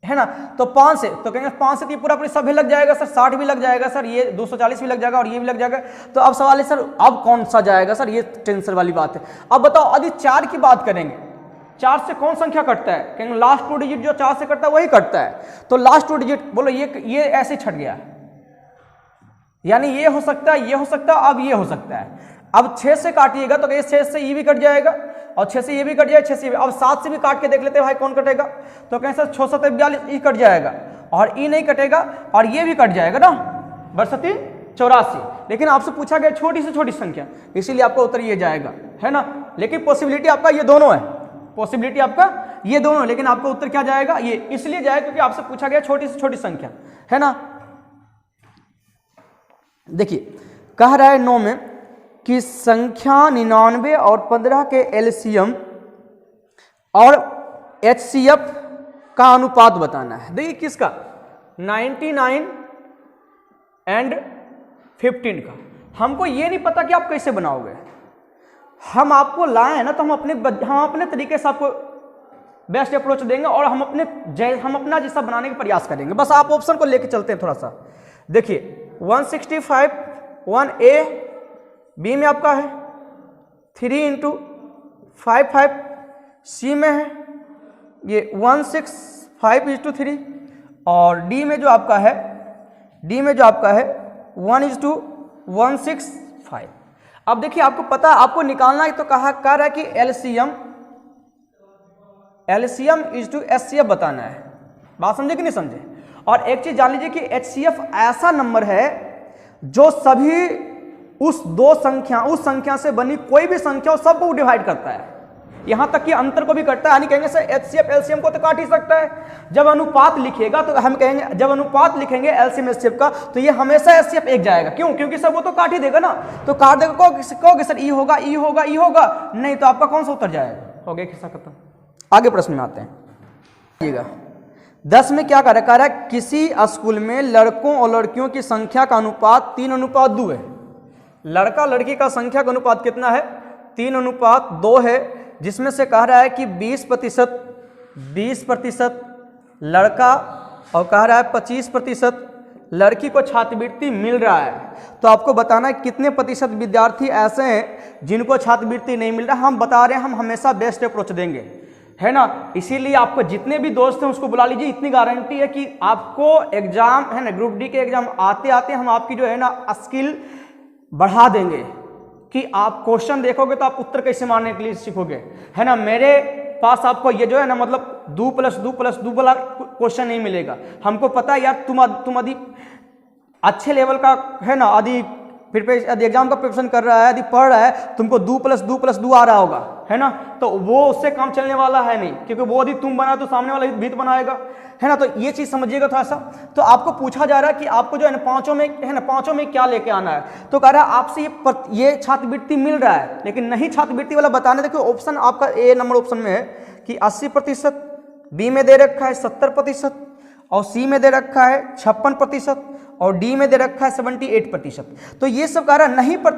है ना, तो 5 से, तो कहेंगे 5 से पूरा पूरी सब भी लग जाएगा सर, 60 भी लग जाएगा सर, ये 240 भी लग जाएगा और ये भी लग जाएगा। तो अब सवाल है सर अब कौन सा जाएगा सर, ये टेंशन वाली बात है। अब बताओ यदि 4 की बात करेंगे, 4 से कौन संख्या कटता है, कहेंगे लास्ट 2 डिजिट जो 4 से कटता है वही कटता है। तो लास्ट 2 डिजिट बोलो ये ऐसे छट गया, यानी ये हो सकता है, ये हो सकता है, अब ये हो सकता है। अब 6 से काटिएगा तो 6 से ये भी कट जाएगा और 6 से ये भी कट जाएगा, 6 से ये भी। अब 7 से भी काट के देख लेते हैं भाई कौन कटेगा, तो कहें सर 6 7 42 ई कट जाएगा और ई नहीं कटेगा और ये भी कट जाएगा ना, बरसती 84। लेकिन आपसे पूछा गया छोटी से छोटी संख्या, इसीलिए आपका उत्तर ये जाएगा, है ना। लेकिन पॉसिबिलिटी आपका ये दोनों है, पॉसिबिलिटी आपका ये दोनों है, लेकिन आपका उत्तर क्या जाएगा, ये इसलिए जाएगा क्योंकि आपसे पूछा गया छोटी से छोटी संख्या, है ना। देखिए कह रहा है 9 में कि संख्या 99 और 15 के एलसीएम और एचसीएफ का अनुपात बताना है। देखिए किसका, 99 एंड 15 का। हमको ये नहीं पता कि आप कैसे बनाओगे, हम आपको लाए हैं ना, तो हम अपने तरीके से आपको बेस्ट अप्रोच देंगे और हम अपना जैसा बनाने का प्रयास करेंगे। बस आप ऑप्शन को लेके चलते हैं थोड़ा सा। देखिए 165 1A, बी में आपका है 3 × 5 सी में है ये 165:3 और डी में जो आपका है 1:165। अब देखिए आपको पता है, आपको निकालना है तो कहा कह रहा है कि एलसीएम इज टू एचसीएफ बताना है। बात समझे कि नहीं समझे। और एक चीज जान लीजिए कि HCF ऐसा नंबर है जो सभी उस उस संख्या से बनी कोई भी संख्या हो सबको डिवाइड करता है, यहां तक कि अंतर को भी करता है। यानी कहेंगे सर HCF LCM को तो काट ही सकता है। जब अनुपात लिखिएगा तो हम कहेंगे, जब अनुपात लिखेंगे LCM HCF का तो ये हमेशा HCF एक जाएगा। क्यों? क्योंकि सर वो तो काट ही देगा ना, तो काट देगा। कहोगे सर ई होगा, ई होगा, ई होगा, नहीं तो आपका कौन सा उत्तर जाएगा? हो गया किस्सा खत्म। आगे प्रश्न में आते हैं। 10 में क्या कह रहा है? किसी स्कूल में लड़कों और लड़कियों की संख्या का अनुपात 3:2 है। लड़का लड़की का संख्या का अनुपात कितना है? 3:2 है, जिसमें से कह रहा है कि 20% लड़का और कह रहा है 25% लड़की को छात्रवृत्ति मिल रहा है। तो आपको बताना है कितने प्रतिशत विद्यार्थी ऐसे हैं जिनको छात्रवृत्ति नहीं मिल रहा। हम बता रहे हैं हम हमेशा बेस्ट अप्रोच देंगे, है ना। इसीलिए आपको जितने भी दोस्त हैं उसको बुला लीजिए। इतनी गारंटी है कि आपको एग्जाम, है ना, ग्रुप डी के एग्जाम आते आते हम आपकी जो है ना स्किल बढ़ा देंगे कि आप क्वेश्चन देखोगे तो आप उत्तर कैसे मारने के लिए सीखोगे, है ना। मेरे पास आपको ये जो है ना मतलब 2+2+2 वाला क्वेश्चन नहीं मिलेगा। हमको पता है यार तुम यदि अच्छे लेवल का, है ना, यदि एग्जाम का प्रिपरेशन कर रहा है, यदि पढ़ रहा है, तुमको 2+2+2 आ रहा होगा, है ना, तो वो उससे काम चलने वाला है नहीं, क्योंकि वो यदि तुम बना तो सामने वाला भी तो बनाएगा, है ना। तो ये चीज समझिएगा थोड़ा सा। तो आपको पूछा जा रहा है कि आपको जो है ना पांचों में क्या लेके आना है। तो कह रहा है आपसे ये छात्रवृत्ति मिल रहा है, लेकिन नहीं छात्रवृत्ति वाला बताने। देखो ऑप्शन आपका ए नंबर ऑप्शन में है कि 80%, बी में दे रखा है 70% और सी में दे रखा है 56% और डी में दे रखा है 78%। तो ये सब कह रहा है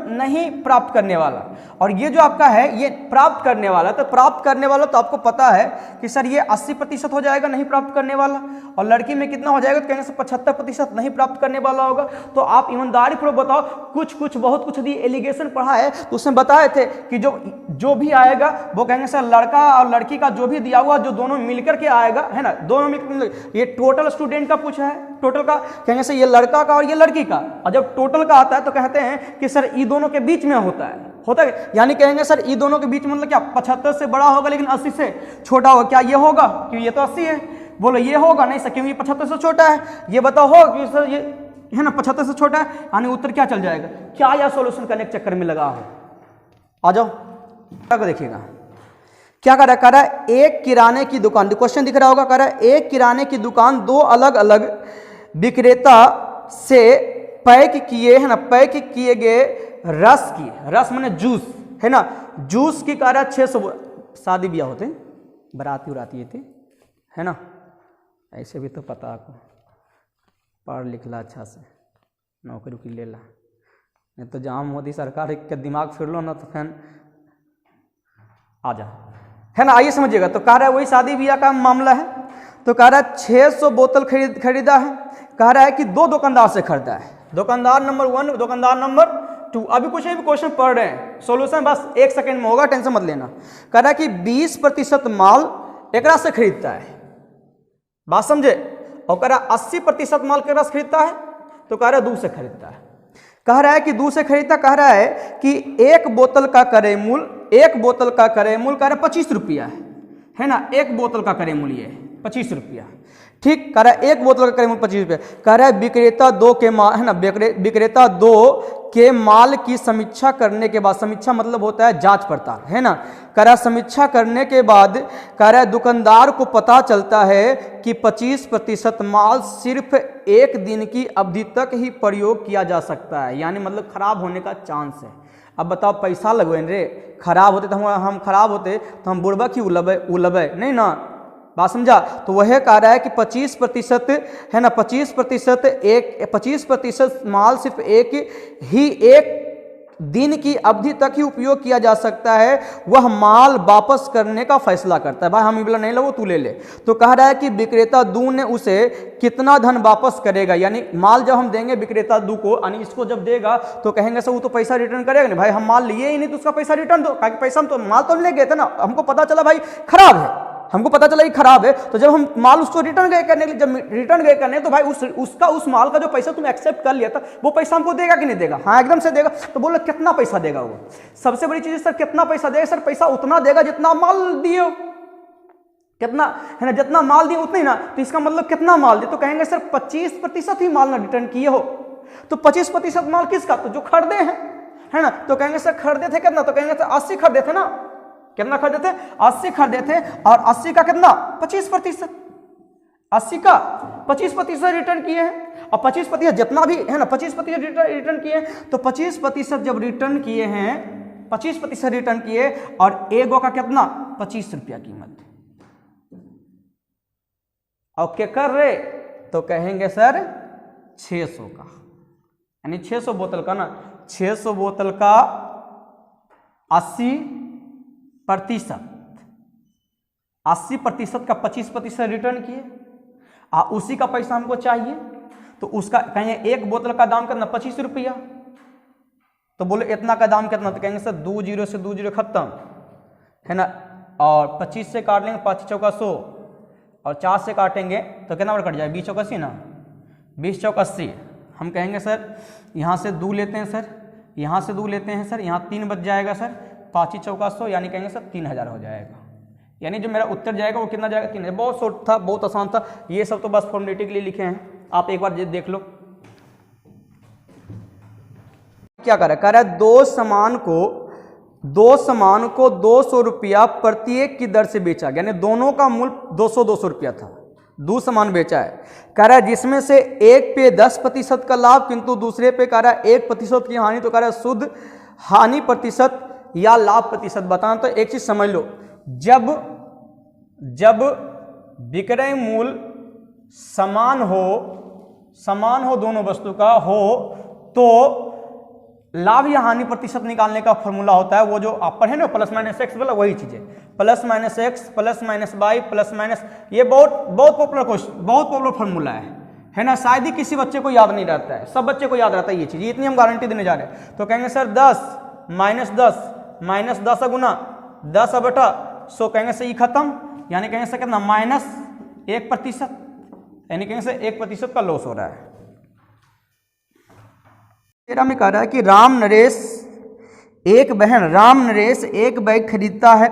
नहीं प्राप्त करने वाला, और ये जो आपका है ये प्राप्त करने वाला। तो प्राप्त करने वाला तो आपको पता है कि सर ये 80% हो जाएगा नहीं प्राप्त करने वाला, और लड़की में कितना हो जाएगा? तो कहने से 75% नहीं प्राप्त करने वाला होगा। तो आप ईमानदारी पूर्वक बताओ, कुछ बहुत कुछ यदि एलिगेशन पढ़ा है तो उसमें बताए थे कि जो भी आएगा वो कहेंगे सर लड़का और लड़की का जो भी दिया हुआ जो दोनों मिलकर के आएगा, है ना, दोनों मिलकर। ये टोटल स्टूडेंट का पूछा है, टोटल का कहेंगे सर ये लड़का का और ये लड़की का, और जब टोटल का आता है तो कहते हैं कि सर ई दोनों के बीच में होता है, यानी कहेंगे सर ई दोनों के बीच में मतलब क्या 75 से बड़ा होगा लेकिन 80 से छोटा होगा। क्या ये होगा? क्योंकि ये तो 80 है। बोलो ये होगा? नहीं सर, क्योंकि 75 से छोटा है। ये बताओ हो कि सर ये, है ना, 75 से छोटा है, यानी उत्तर क्या चल जाएगा? क्या या सॉल्यूशन करने के चक्कर में लगा हो? आ जाओ, क्या देखिएगा क्या कर रहा है। एक किराने की दुकान, क्वेश्चन दिख रहा होगा, कह रहा है एक किराने की दुकान दो अलग अलग विक्रेता से पैक किए, है ना, पैक किए गए रस माने जूस, है ना, जूस की कह रहा है 600। शादी ब्याह होते बराती उराती थे, है ना, ऐसे भी तो पता आपको, पढ़ लिख ला अच्छा से, नौकरी की ले ला, नहीं तो जहाँ मोदी सरकार के दिमाग फिर लो ना तो फिर आ जा, है ना। आइए समझिएगा। तो कह रहा है वही शादी ब्याह का मामला है। तो कह रहा है 600 बोतल खरीदा है। कह रहा है कि दो दुकानदार से खरीदा है, दुकानदार नंबर 1, दुकानदार नंबर 2। अभी कुछ भी क्वेश्चन पढ़ रहे हैं, सॉल्यूशन बस 1 सेकंड में होगा, टेंशन मत लेना। कह रहा है कि 20% माल एकरा से खरीदता है, बात समझे, और कह रहा है 80% माल केकरा से खरीदता है? तो कह रहा है 2 से खरीदता है। कह रहा है कि 2 से खरीदता, कह रहा है कि एक बोतल का क्रय मूल्य कह रहा है 25 रुपया है ना, एक बोतल का क्रय मूल्य है 25 रुपया, ठीक। कह रहा है एक बोतल का क्रय मूल्य 25 रुपया। कह रहा है विक्रेता 2 के माल, है ना, विक्रेता 2 के माल की समीक्षा करने के बाद, समीक्षा मतलब होता है जांच पड़ताल, है ना। कह रहा है समीक्षा करने के बाद कह रहा है दुकानदार को पता चलता है कि 25% माल सिर्फ 1 दिन की अवधि तक ही प्रयोग किया जा सकता है, यानी मतलब खराब होने का चांस है। अब बताओ पैसा लगवे रे, खराब होते तो हम खराब होते तो हम बुढ़बा क्यों उलबे नहीं ना, बात समझा। तो वह कह रहा है कि 25% है ना, 25% माल सिर्फ एक दिन की अवधि तक ही उपयोग किया जा सकता है, वह माल वापस करने का फैसला करता है। भाई हम बोला नहीं लो, तू ले ले। तो कह रहा है कि विक्रेता 2 ने उसे कितना धन वापस करेगा, यानी माल जब हम देंगे विक्रेता 2 को, यानी इसको जब देगा तो कहेंगे सर वो तो पैसा रिटर्न करेगा नहीं, भाई हम माल लिए ही नहीं तो उसका पैसा रिटर्न दो, पैसा हम तो माल तो ले गए थे ना, हमको पता चला भाई खराब है, हमको पता चला ये खराब है, तो जब हम माल उसको रिटर्न गए करने तो भाई उस माल का जो पैसा तुम एक्सेप्ट कर लिया था वो पैसा हमको देगा कि नहीं देगा? हाँ एकदम से देगा। तो बोलो कितना पैसा देगा? वो सबसे बड़ी चीज है सर, कितना पैसा देगा? सर पैसा उतना देगा जितना माल दिए हो, कितना है ना, जितना माल दिए उतना ही ना, तो इसका मतलब कितना माल दिए, तो कहेंगे सर 25% ही माल ना रिटर्न किए हो। तो 25% माल किसका, तो जो खरीदे हैं, है ना, तो कहेंगे सर खरीदे थे कितना, तो कहेंगे सर 80 खरीदे थे ना, कितना खरीदे थे, 80 खरीदे थे, और 80 का कितना 25%, 80 का 25% रिटर्न किए हैं, और 25% जितना भी है ना 25% रिटर्न किए हैं, तो 25% जब रिटर्न किए हैं, 25% रिटर्न किए, और एगो का कितना 25 रुपया कीमत, और क्या कर रहे, तो कहेंगे सर 600 का, यानी 600 बोतल का ना, 600 बोतल का 80%, 80% का 25% रिटर्न किए, उसी का पैसा हमको चाहिए, तो उसका कहेंगे एक बोतल का दाम कितना 25 रुपया, तो बोले इतना का दाम कितना, तो कहेंगे सर 2 जीरो से 2 जीरो खत्म, है ना, और 25 से काट लेंगे, 5 चौका 100, और 4 से काटेंगे तो कितना बार कट जाए, 20 चौका 80 ना, 20 चौका 80। हम कहेंगे सर यहाँ से 2 लेते हैं सर, यहाँ से 2 लेते हैं सर, यहाँ 3 बच जाएगा सर, 5 चौका 100, यानी कहेंगे सर 3000 हो जाएगा, यानी जो मेरा उत्तर जाएगा वो कितना जाएगा 3000। बहुत शॉर्ट था, बहुत आसान था, ये सब तो बस फॉर्मेलिटी के लिए लिखे हैं, आप एक बार देख लो। क्या कर रहा है, दो सामान को 200 रुपया प्रत्येक की दर से बेचा, यानी दोनों का मूल्य 200 रुपया था, 2 सामान बेचा है। कह रहा है जिसमें से एक पे 10% का लाभ, किंतु दूसरे पे कह रहा है 1% की हानि, तो कह रहा है शुद्ध हानि प्रतिशत या लाभ प्रतिशत बताना। तो एक चीज समझ लो, जब विक्रय मूल्य समान हो दोनों वस्तु का हो, तो लाभ या हानि प्रतिशत निकालने का फॉर्मूला होता है वो जो आप पढ़े ना, प्लस माइनस एक्स वाला, वही चीज है, plus minus X plus minus Y plus minus, ये बहुत पॉपुलर क्वेश्चन, बहुत पॉपुलर फॉर्मूला है ना, शायद ही किसी बच्चे को याद नहीं रहता है, सब बच्चे को याद रहता है ये चीज, इतनी हम गारंटी देने जा रहे हैं। तो कहेंगे सर 10 माइनस 10 गुना 10 बटा 100, कहेंगे सर ये खत्म, यानी कहेंगे सर कितना -1%, यानी कहेंगे सर 1% का लॉस हो रहा है। तेरा में कह रहा है कि राम नरेश एक बैग खरीदता है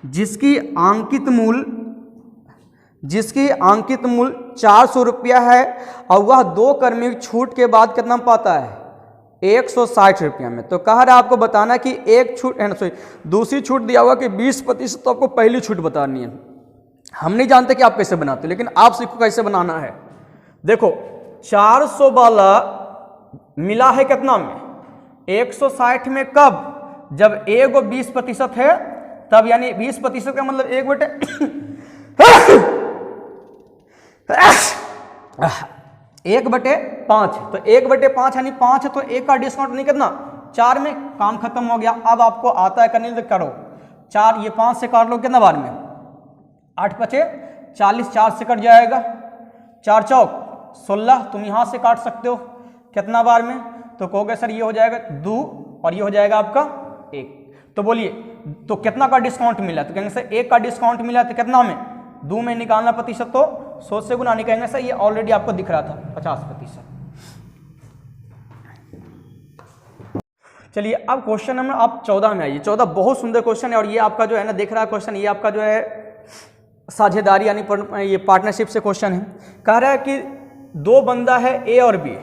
जिसकी अंकित मूल्य 400 रुपया है, और वह 2 क्रमिक छूट के बाद कितना पाता है 160 रुपया में। तो कह रहा है आपको बताना कि एक छूट दूसरी छूट दिया हुआ कि 20%, तो आपको पहली छूट बतानी है। हम नहीं जानते कि आप कैसे बनाते, लेकिन आप सीखो कैसे बनाना है। देखो 400 वाला मिला है कितना में 160 में, कब, जब एगो 20% है तब, यानी 20% का मतलब 1/5, तो 1/5 यानी 5 है, तो 1 का डिस्काउंट नहीं कितना 4 में, काम खत्म हो गया। अब आपको आता है करने, तो करो 4, ये 5 से काट लो कितना बार में 8 × 5 = 40, 4 से कट जाएगा, 4 चौक 16, तुम यहाँ से काट सकते हो कितना बार में, तो कहोगे सर ये हो जाएगा 2 और ये हो जाएगा आपका 1। तो बोलिए तो कितना का डिस्काउंट मिला, तो कहेंगे सर 1 का डिस्काउंट मिला, तो कितना में 2 में निकालना प्रतिशत, तो 100 से गुना नहीं, कहेंगे सर ये ऑलरेडी आपको दिख रहा था 50%। चलिए अब क्वेश्चन नंबर आप 14 में आइए। 14 बहुत सुंदर क्वेश्चन है, और ये आपका जो है ना दिख रहा है क्वेश्चन, ये आपका जो है साझेदारी यानी ये पार्टनरशिप से क्वेश्चन है। कह रहा है कि 2 बंदा है ए और बी,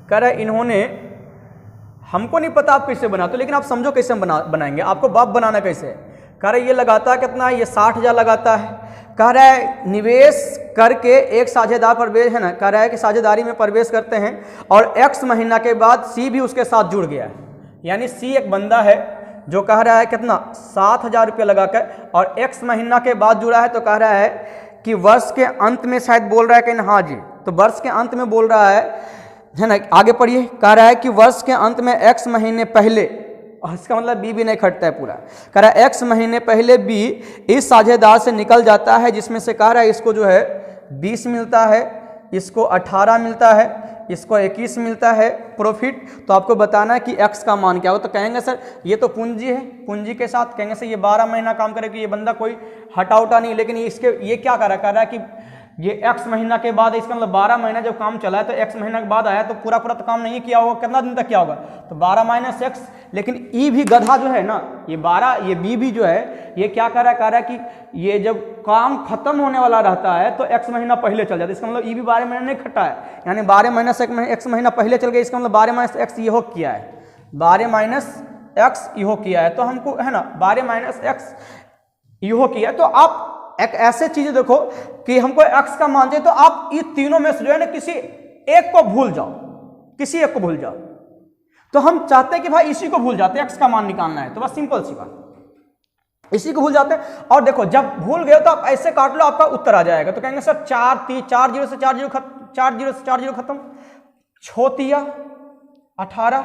कह रहा है इन्होंने, हमको नहीं पता आप कैसे बनाते, लेकिन आप समझो कैसे हम बनाएंगे, आपको बाप बनाना कैसे है। कह रहा है ये लगाता है कितना, ये 60,000 लगाता है। कह रहा है निवेश करके एक साझेदार प्रवेश है ना, कह रहा है कि साझेदारी में प्रवेश करते हैं और x महीना के बाद सी भी उसके साथ जुड़ गया है, यानी सी एक बंदा है जो कह रहा है कितना 7,000 रुपये लगाकर, और x महीना के बाद जुड़ा है। तो कह रहा है कि वर्ष के अंत में, शायद बोल रहा है कि हाँ जी, तो वर्ष के अंत में बोल रहा है ना, आगे पढ़िए। कह रहा है कि वर्ष के अंत में x महीने पहले, और इसका मतलब बी भी नहीं खटता है पूरा, कह रहा है x महीने पहले बी इस साझेदार से निकल जाता है, जिसमें से कह रहा है इसको जो है 20 मिलता है, इसको 18 मिलता है, इसको 21 मिलता है प्रॉफिट। तो आपको बताना है कि x का मान क्या हो। तो कहेंगे सर ये तो पूंजी है, पूंजी के साथ कहेंगे सर ये 12 महीना काम करेगा, ये बंदा कोई हटा उटा नहीं, लेकिन ये क्या कर रहा है, कह रहा है कि ये x महीना के बाद, इसका मतलब 12 महीना जब काम चला है तो x महीना के बाद आया तो पूरा पूरा तो काम नहीं किया होगा, कितना दिन तक किया होगा, तो 12 माइनस एक्स। लेकिन ई भी गधा जो है ना, ये 12, ये बी भी जो है ये क्या कर रहा है कि ये जब काम खत्म होने वाला रहता है तो x महीना पहले चल जाता है, इसका मतलब ई भी 12 महीना नहीं खटा है, यानी 12 माइनस एक्स महीना पहले चल गया, इसका मतलब 12 माइनस एक्स ये हो किया है, 12 माइनस एक्स इहो किया है, तो हमको है ना 12 माइनस एक्स इहो किया है। तो आप एक ऐसे चीज देखो कि हमको x का मान चाहिए, तो आप ये तीनों में से जो है ना किसी एक को भूल जाओ, किसी एक को भूल जाओ। तो हम चाहते हैं कि भाई इसी को भूल जाते हैं, x का मान निकालना है, तो बस सिंपल सी बात, इसी को भूल जाते हैं। और देखो जब भूल गए तो आप ऐसे काट लो, आपका उत्तर आ जाएगा। तो कहेंगे सर 4 0 से 4 0 खत्म, 6 18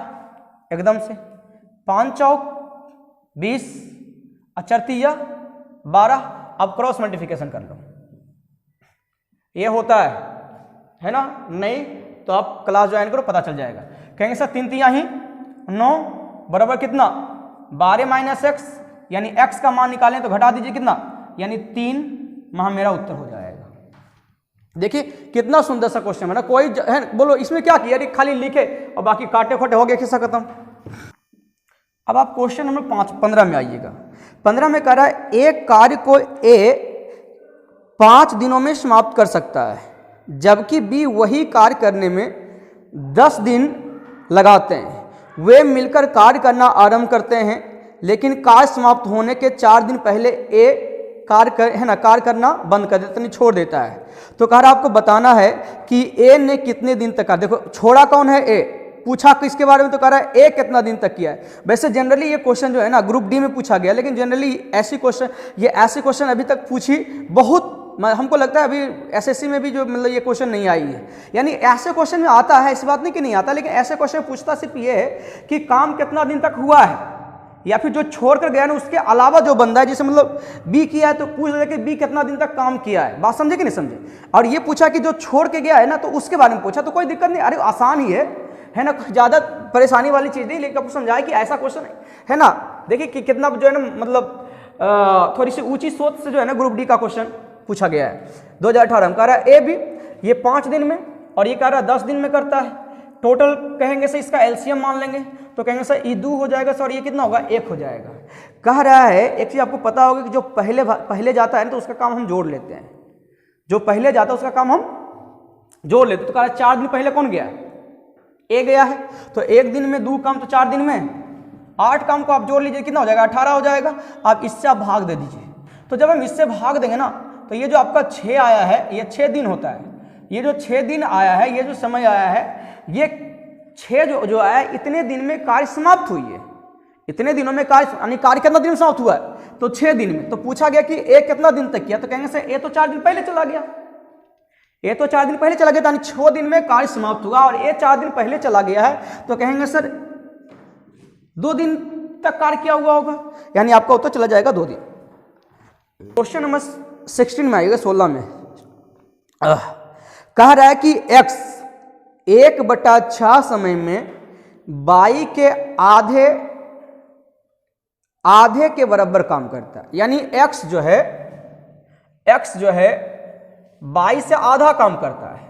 एकदम से, 5 चौक 20, 4 12। अब क्रॉस मल्टीप्लिकेशन कर लो, ये होता है ना, नहीं तो आप क्लास ज्वाइन करो, पता चल जाएगा। कहेंगे सर 3 3 ही 9 बराबर कितना, 12 माइनस एक्स, यानी x का मान निकालें तो घटा दीजिए कितना, यानी 3, वहां मेरा उत्तर हो जाएगा। देखिए कितना सुंदर सा क्वेश्चन है ना, कोई है बोलो इसमें क्या किया, अरे खाली लिखे और बाकी काटे खोटे हो गया, किस्सा खत्म। अब आप क्वेश्चन नंबर 15 में आइएगा। 15 में कह रहा है एक कार्य को ए 5 दिनों में समाप्त कर सकता है, जबकि बी वही कार्य करने में 10 दिन लगाते हैं। वे मिलकर कार्य करना आरंभ करते हैं, लेकिन कार्य समाप्त होने के 4 दिन पहले ए कार्य करना बंद कर देता, छोड़ देता है। तो कह रहा आपको बताना है कि ए ने कितने दिन तक, देखो छोड़ा कौन है, ए। पूछा किसके बारे में, तो कह रहा है ए कितना दिन तक किया है। वैसे जनरली ये क्वेश्चन जो है ना ग्रुप डी में पूछा गया, लेकिन जनरली ऐसे क्वेश्चन अभी तक पूछी बहुत, हमको लगता है अभी एसएससी में भी जो मतलब ये क्वेश्चन नहीं आई है। यानी ऐसे क्वेश्चन में आता है, ऐसी बात नहीं कि नहीं आता, लेकिन ऐसे क्वेश्चन पूछता सिर्फ ये है कि काम कितना दिन तक हुआ है, या फिर जो छोड़ कर गया ना उसके अलावा जो बंदा है, जैसे मतलब बी किया है तो पूछ रहे कि बी कितना दिन तक काम किया है। बात समझे कि नहीं समझे। और ये पूछा कि जो छोड़ के गया है ना तो उसके बारे में पूछा, तो कोई दिक्कत नहीं, अरे आसान ही है ना, ज़्यादा परेशानी वाली चीज़ नहीं। लेकिन आपको समझाया कि ऐसा क्वेश्चन है ना, देखिए कि कितना जो है ना मतलब थोड़ी सी ऊंची सोच से जो है ना ग्रुप डी का क्वेश्चन पूछा गया है। 2018 में कह रहा है ए बी ये 5 दिन में, और ये कह रहा है 10 दिन में करता है। टोटल कहेंगे सर इसका एलसीएम मान लेंगे, तो कहेंगे सर ई 2 हो जाएगा सर, ये कितना होगा 1 हो जाएगा। कह रहा है एक चीज आपको पता होगा कि जो पहले जाता है तो उसका काम हम जोड़ लेते हैं, जो पहले जाता है उसका काम हम जोड़ लेते हैं। तो कह रहा है 4 दिन पहले कौन गया, ए गया है, तो 1 दिन में 2 काम, तो 4 दिन में 8 काम को आप जोड़ लीजिए, कितना हो जाएगा 18 हो जाएगा। आप इससे आप भाग दे दीजिए, तो जब हम इससे भाग देंगे ना तो ये जो आपका 6 आया है ये 6 दिन होता है। ये जो 6 दिन आया है, ये जो समय आया है, ये 6 जो आया है इतने दिन में कार्य समाप्त हुई है, इतने दिनों में कार्य, यानी कार्य कितना दिन में समाप्त हुआ है, तो 6 दिन में। तो पूछा गया कि ए कितना दिन तक किया, तो कहेंगे सर ए तो 4 दिन पहले चला गया, ए तो 4 दिन पहले चला गया, यानी 6 दिन में कार्य समाप्त हुआ, और ए 4 दिन पहले चला गया है, तो कहेंगे सर 2 दिन तक कार्य किया हुआ होगा, यानी आपका उत्तर चला जाएगा 2 दिन। क्वेश्चन नंबर 16 में आएगा, 16 में कह रहा है कि x 1/6 समय में y के आधे के बराबर काम करता है। यानी x जो है y से आधा काम करता है,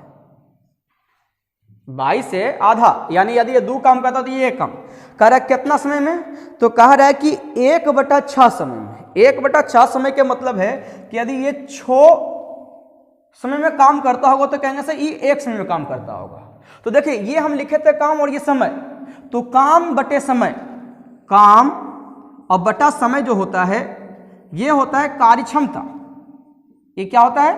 y से आधा, यानी यदि ये 2 काम करता तो ये 1 काम कह रहा है। कितना समय में, तो कह रहा है कि 1/6 समय में। 1/6 समय के मतलब है कि यदि ये 6 समय में काम करता होगा तो कहेंगे सर ये 1 समय में काम करता होगा। तो देखिए ये हम लिखे थे काम और ये समय, तो काम बटे समय, काम और बटा समय जो होता है ये होता है कार्य क्षमता। ये क्या होता है,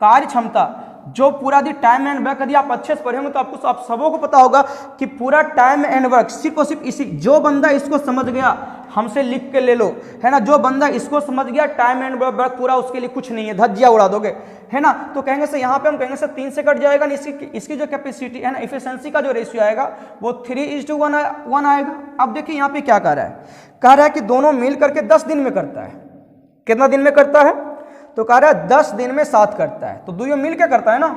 कार्य क्षमता। जो पूरा दिन टाइम एंड वर्क, यदि आप अच्छे से पढ़े होंगे तो आपको आप सबों को पता होगा कि पूरा टाइम एंड वर्क सिर्फ और सिर्फ इसी, जो बंदा इसको समझ गया हमसे लिख के ले लो, है ना, जो बंदा इसको समझ गया टाइम एंड वर्क पूरा, उसके लिए कुछ नहीं है, धज्जिया उड़ा दोगे, है ना। तो कहेंगे सर यहाँ पे हम कहेंगे सर 3 से कट जाएगा, इसकी जो कैपेसिटी है ना, इफिशिएंसी का जो रेशियो आएगा वो 3:1 आएगा। अब देखिए यहाँ पे क्या कह रहा है कि दोनों मिल करके 10 दिन में करता है। कितना दिन में करता है, तो कह रहा है 10 दिन में 7 करता है, तो दोनों मिल के करता है ना।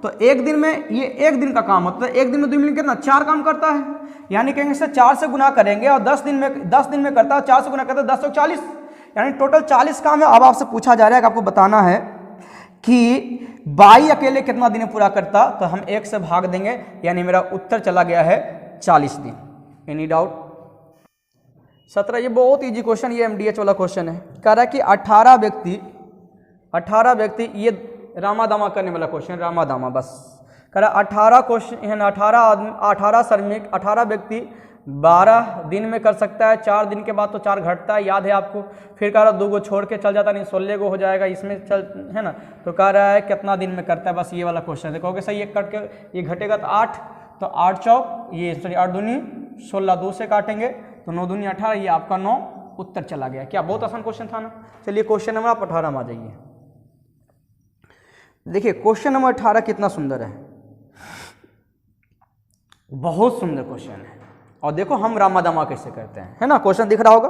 तो 1 दिन में ये 1 दिन का काम होता है, 1 दिन में 2 मिल के कितना 4 काम करता है, यानी कहेंगे सर 4 से गुना करेंगे और 10 दिन में करता है, 4 से गुना करता है 10 और 40, यानी टोटल 40 काम है। अब आपसे पूछा जा रहा है कि आपको बताना है कि बाई अकेले कितना दिन में पूरा करता, तो हम 1 से भाग देंगे, यानी मेरा उत्तर चला गया है 40 दिन। Any doubt? 17, ये बहुत इजी क्वेश्चन, ये MDH वाला क्वेश्चन है। कह रहा है कि 18 व्यक्ति, ये रामा दामा करने वाला क्वेश्चन, रामा दामा बस। कह रहा 18 क्वेश्चन, 18 श्रमिक, 18 व्यक्ति 12 दिन में कर सकता है, 4 दिन के बाद तो 4 घटता है, याद है आपको। फिर कह रहा 2 को छोड़ के चल जाता, नहीं 16 को हो जाएगा, इसमें चल है ना। तो कह रहा है कितना दिन में करता है, बस ये वाला क्वेश्चन है। कहोगे सही, ये कट के ये घटेगा तो 8, तो 8 चौक ये सॉरी 8 दूनी 16, 2 से काटेंगे तो 9 दूनी 18, ये आपका 9 उत्तर चला गया। क्या बहुत आसान क्वेश्चन था ना। चलिए क्वेश्चन नंबर आप 18 में आ जाइए। देखिए क्वेश्चन नंबर 18 कितना सुंदर है, बहुत सुंदर क्वेश्चन है। और देखो हम रामादामा कैसे करते हैं, है ना। क्वेश्चन दिख रहा होगा।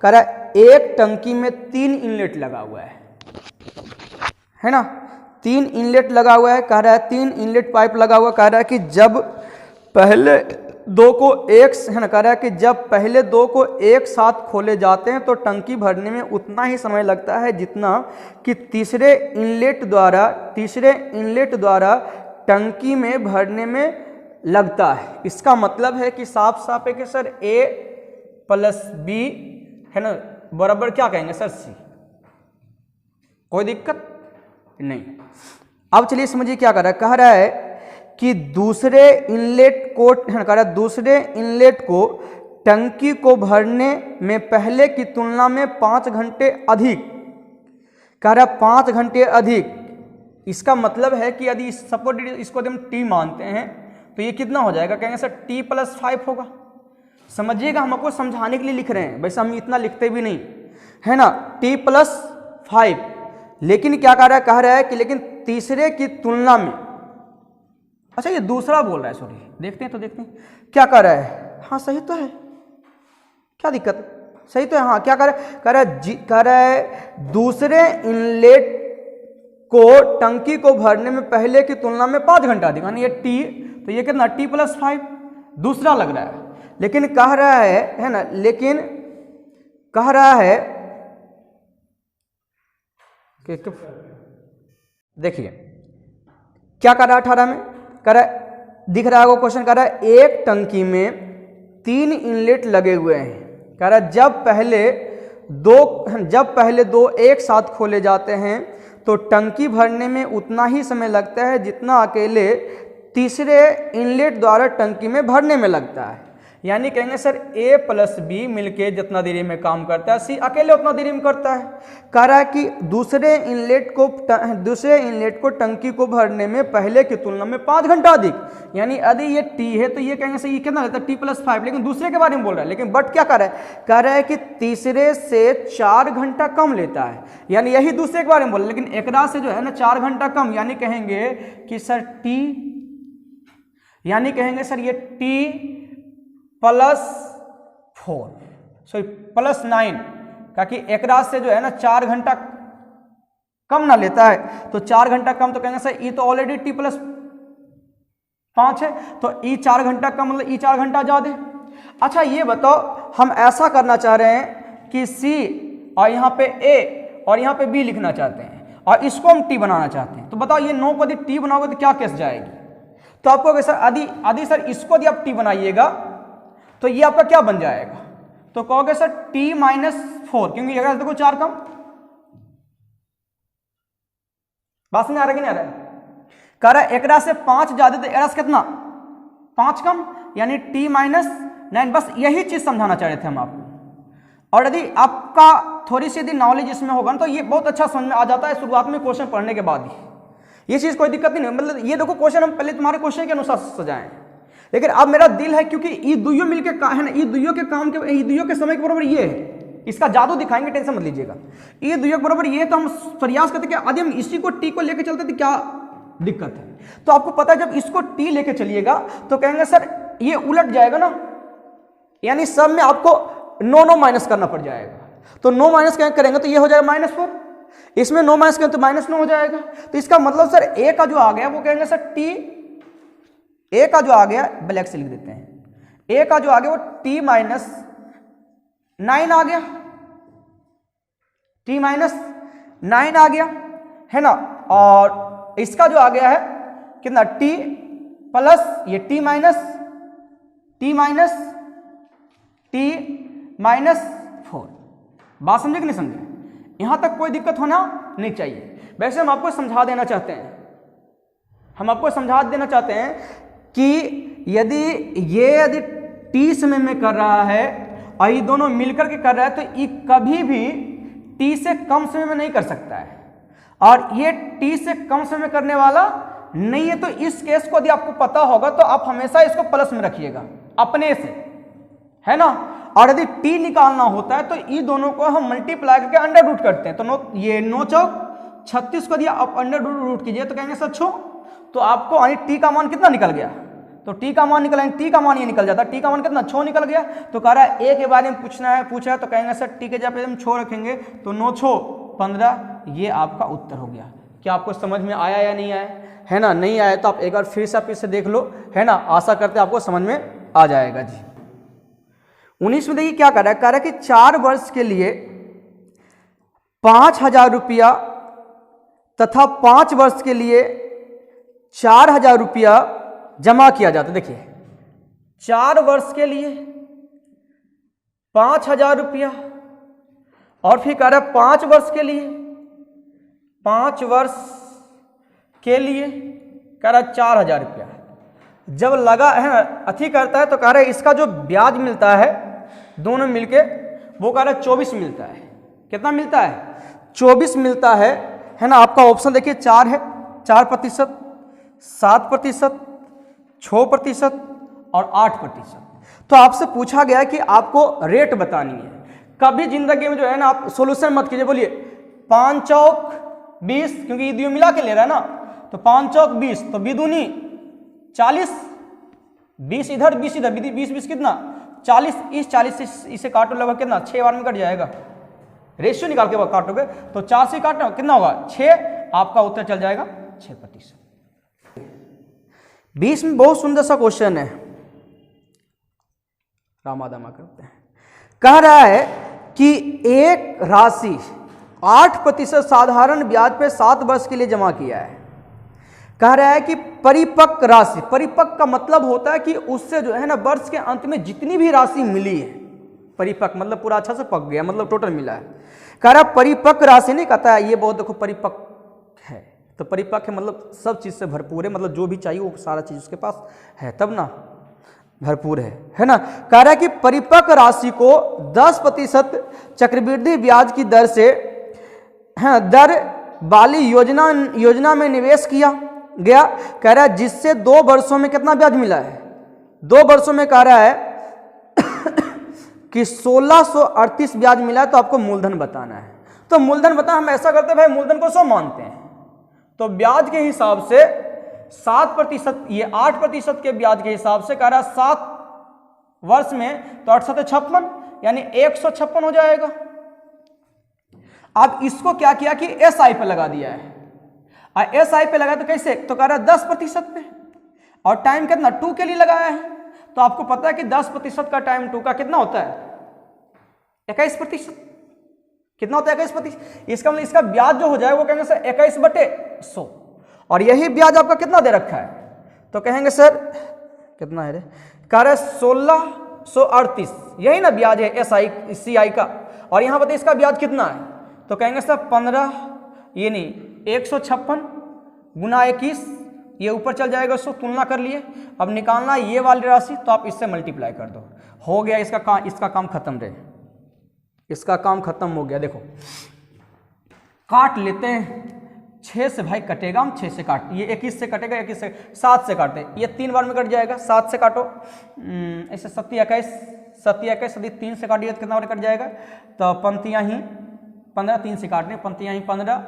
कह रहा है एक टंकी में 3 इनलेट लगा हुआ है ना, 3 इनलेट लगा हुआ है। कह रहा है 3 इनलेट पाइप लगा हुआ। कह रहा है कि जब पहले 2 को एक है ना, कह रहा है कि जब पहले 2 को एक साथ खोले जाते हैं तो टंकी भरने में उतना ही समय लगता है जितना कि तीसरे इनलेट द्वारा टंकी में भरने में लगता है। इसका मतलब है कि साफ साफ है कि सर A + B है ना बराबर क्या कहेंगे सर C। कोई दिक्कत नहीं। अब चलिए समझिए क्या कर रहा है। कह रहा है कि दूसरे इनलेट को टंकी को भरने में पहले की तुलना में 5 घंटे अधिक, कह रहा है 5 घंटे अधिक। इसका मतलब है कि यदि सपोज इसको हम T मानते हैं तो ये कितना हो जाएगा, कहेंगे सर T + 5 होगा। समझिएगा, हम आपको समझाने के लिए लिख रहे हैं, वैसे हम इतना लिखते भी नहीं है ना, T + 5। लेकिन क्या कह रहा है कि लेकिन तीसरे की तुलना में, अच्छा ये दूसरा बोल रहा है, सॉरी देखते हैं क्या कह रहा है। हाँ सही तो है, क्या दिक्कत, सही तो है। हाँ क्या कह रहा है दूसरे इनलेट को टंकी को भरने में पहले की तुलना में 5 घंटा अधिक, यानी ये T, तो ये कितना T + 5 दूसरा लग रहा है। लेकिन कह रहा है ना, लेकिन कह रहा है कि देखिए क्या कर रहा है 18 में, कह रहा है दिख रहा है वो क्वेश्चन, कह रहा है एक टंकी में 3 इनलेट लगे हुए हैं। कह रहा है जब पहले दो एक साथ खोले जाते हैं तो टंकी भरने में उतना ही समय लगता है जितना अकेले तीसरे इनलेट द्वारा टंकी में भरने में लगता है। यानी कहेंगे सर A + B मिलके जितना देरी में काम करता है C अकेले उतना देरी में करता है। कह रहा है कि दूसरे इनलेट को टंकी को भरने में पहले की तुलना में 5 घंटा अधिक, यानी यदि ये T है तो ये कहेंगे सर ये कितना लेता है T + 5, लेकिन दूसरे के बारे में बोल रहा है। लेकिन बट क्या कह रहा है कि तीसरे से 4 घंटा कम लेता है, यानी यही दूसरे के बारे में बोल रहा है। लेकिन एकरा से जो है ना 4 घंटा कम, यानी कहेंगे कि सर T, यानी कहेंगे सर ये T + 4 सॉरी +9, ताकि एकरा से जो है ना 4 घंटा कम ना लेता है, तो 4 घंटा कम, तो कहेंगे सर ई तो ऑलरेडी T + 5 है, तो ई 4 घंटा कम मतलब ई 4 घंटा ज्यादा। अच्छा ये बताओ, हम ऐसा करना चाह रहे हैं कि C और यहाँ पे A और यहाँ पे B लिखना चाहते हैं और इसको हम T बनाना चाहते हैं। तो बताओ ये 9 को यदि T बनाओगे तो क्या केस जाएगी। तो आपको कहोगे सर आदि सर इसको यदि आप T बनाइएगा तो ये आपका क्या बन जाएगा, तो कहोगे सर T - 4, क्योंकि अगर देखो 4 कम, बात में आ रहा है कि नहीं आ रहा है। कह रहा है एकरा से 5 ज्यादा, तो एकरा से कितना 5 कम, यानी T - 9। बस यही चीज समझाना चाह रहे थे हम आपको। और यदि आपका थोड़ी सी यदि नॉलेज इसमें होगा ना तो ये बहुत अच्छा समझ में आ जाता है शुरुआत में क्वेश्चन पढ़ने के बाद ही। ये चीज कोई दिक्कत नहीं, मतलब ये देखो क्वेश्चन हम पहले तुम्हारे क्वेश्चन के अनुसार सजाएं, लेकिन अब मेरा दिल है क्योंकि ई दुइयों मिलके है ना, ई दुइयों के काम के, ई दुइयों के समय के बराबर ये है, इसका जादू दिखाएंगे, टेंशन मत लीजिएगा। ई दुइयों के बराबर ये, तो हम प्रयास करते कि यदि हम इसी को T को लेके चलते तो क्या दिक्कत है। तो आपको पता है जब इसको T लेके चलिएगा तो कहेंगे सर ये उलट जाएगा ना, यानी सब में आपको 9 माइनस करना पड़ जाएगा। तो 9 माइनस करेंगे तो ये हो जाएगा -4, इसमें 9 माइनस करेंगे तो -9 हो जाएगा। तो इसका मतलब सर A का जो आ गया वो कहेंगे सर T, A का जो आ गया ब्लैक से लिख देते हैं, A का जो आ गया वो T - 9 आ गया, T - 9 आ गया। है ना, और इसका जो आ गया है कितना t प्लस ये t माइनस -4। बात समझे कि नहीं समझे? यहां तक कोई दिक्कत होना नहीं चाहिए। वैसे हम आपको समझा देना चाहते हैं, कि यदि t समय में कर रहा है और ये दोनों मिलकर के कर रहा है तो ये कभी भी t से कम समय में नहीं कर सकता है, और ये t से कम समय में करने वाला नहीं है। तो इस केस को यदि आपको पता होगा तो आप हमेशा इसको प्लस में रखिएगा अपने से, है ना। और यदि t निकालना होता है तो ये दोनों को हम मल्टीप्लाई करके अंडर रूट करते हैं। तो ये 9 चौक 36 को यदि आप अंडर रूट कीजिए तो कहेंगे सर छो, तो आपको t का मान कितना निकल गया? तो t का मान निकला, t का मान ये निकल जाता, t का मान कितना 6 निकल गया। तो कह रहा है a के बारे में पूछा है तो कहेंगे सर t के जब हम 6 रखेंगे तो 9 6 15, ये आपका उत्तर हो गया। क्या आपको समझ में आया या नहीं आया? है ना, नहीं आया तो आप एक बार फिर से आप इसे देख लो, है ना। आशा करते आपको समझ में आ जाएगा जी। 19 में देखिए क्या कर रहा है, कह रहा है कि 4 वर्ष के लिए 5,000 रुपया तथा 5 वर्ष के लिए 4,000 रुपया जमा किया जाता है। देखिए 4 वर्ष के लिए 5,000 रुपया और फिर कह रहा है 5 वर्ष के लिए कह रहा है 4,000 रुपया। जब लगा है ना अथी करता है तो कह रहा है इसका जो ब्याज मिलता है दोनों मिलके वो कह रहा है 24 मिलता है। कितना मिलता है? 24 मिलता है ना। आपका ऑप्शन देखिए 4 है, 4%, 7%, 6% और 8%। तो आपसे पूछा गया कि आपको रेट बतानी है। कभी जिंदगी में जो है ना आप सोल्यूशन मत कीजिए, बोलिए 5 चौक 20, क्योंकि ये दियो मिला के ले रहा है ना, तो 5 चौक 20 तो बिदुनी 40, 20 इधर 20 इधर, 20 कितना 40, इस 40 से इसे काटो लगभग कितना 6 बार में कट जाएगा। रेशियो निकाल के काटोगे तो 4 से काटना कितना होगा 6, आपका उत्तर चल जाएगा 6%। 20 में बहुत सुंदर सा क्वेश्चन है, रामादामा करते हैं। कह रहा है कि एक राशि 8% साधारण ब्याज पे 7 वर्ष के लिए जमा किया है। कह रहा है कि परिपक्व राशि, परिपक्व का मतलब होता है कि उससे जो है ना वर्ष के अंत में जितनी भी राशि मिली है, परिपक्व मतलब पूरा अच्छा से पक गया, मतलब टोटल मिला है। कह रहा परिपक्व राशि नहीं कहता है, ये बहुत देखो परिपक्व है, तो परिपक्व है मतलब सब चीज से भरपूर है, मतलब जो भी चाहिए वो सारा चीज उसके पास है तब ना भरपूर है ना। कह रहा है कि परिपक्व राशि को 10% चक्रवृद्धि ब्याज की दर से दर वाली योजना में निवेश किया गया। कह रहा है जिससे 2 वर्षों में कितना ब्याज मिला है, 2 वर्षों में कह रहा है कि 1638 ब्याज मिला है। तो आपको मूलधन बताना है। तो मूलधन बता, हम ऐसा करते हैं भाई मूलधन को 100 मानते हैं, तो ब्याज के हिसाब से 7%, ये 8% के ब्याज के हिसाब से कह रहा है 7 वर्ष में तो 8 7 56, यानी 156 हो जाएगा। अब इसको क्या किया कि SI पे लगा दिया है, और SI पे लगा तो कैसे, तो कह रहा है 10% पे, और टाइम कितना 2 के लिए लगाया है। तो आपको पता है कि 10% का टाइम 2 का कितना होता है 21%। कितना होता है 21%। इसका मतलब इसका ब्याज जो हो जाए वो कहेंगे सर 21/100, और यही ब्याज आपका कितना दे रखा है, तो कहेंगे सर कितना है रे, कह रहे 1638, यही ना ब्याज है SI का, और यहां बताइए इसका ब्याज कितना है, तो कहेंगे सर 15, ये नहीं 156 गुना 21, ये ऊपर चल जाएगा, उसको तुलना कर लिए। अब निकालना ये वाली राशि, तो आप इससे मल्टीप्लाई कर दो, हो गया इसका काम खत्म रे, इसका काम खत्म हो गया। देखो काट लेते हैं 6 से, भाई कटेगा, हम 6 से काट, ये 21 से कटेगा, 21 से 7 से काटते, ये 3 बार में कट जाएगा, 7 से काटो, ऐसे 27 यदि 3 से काटिए तो कितना बार कट जाएगा, तो पंक्तियाँ ही 15, 3 से काटने, पंक्तियाँ ही 15,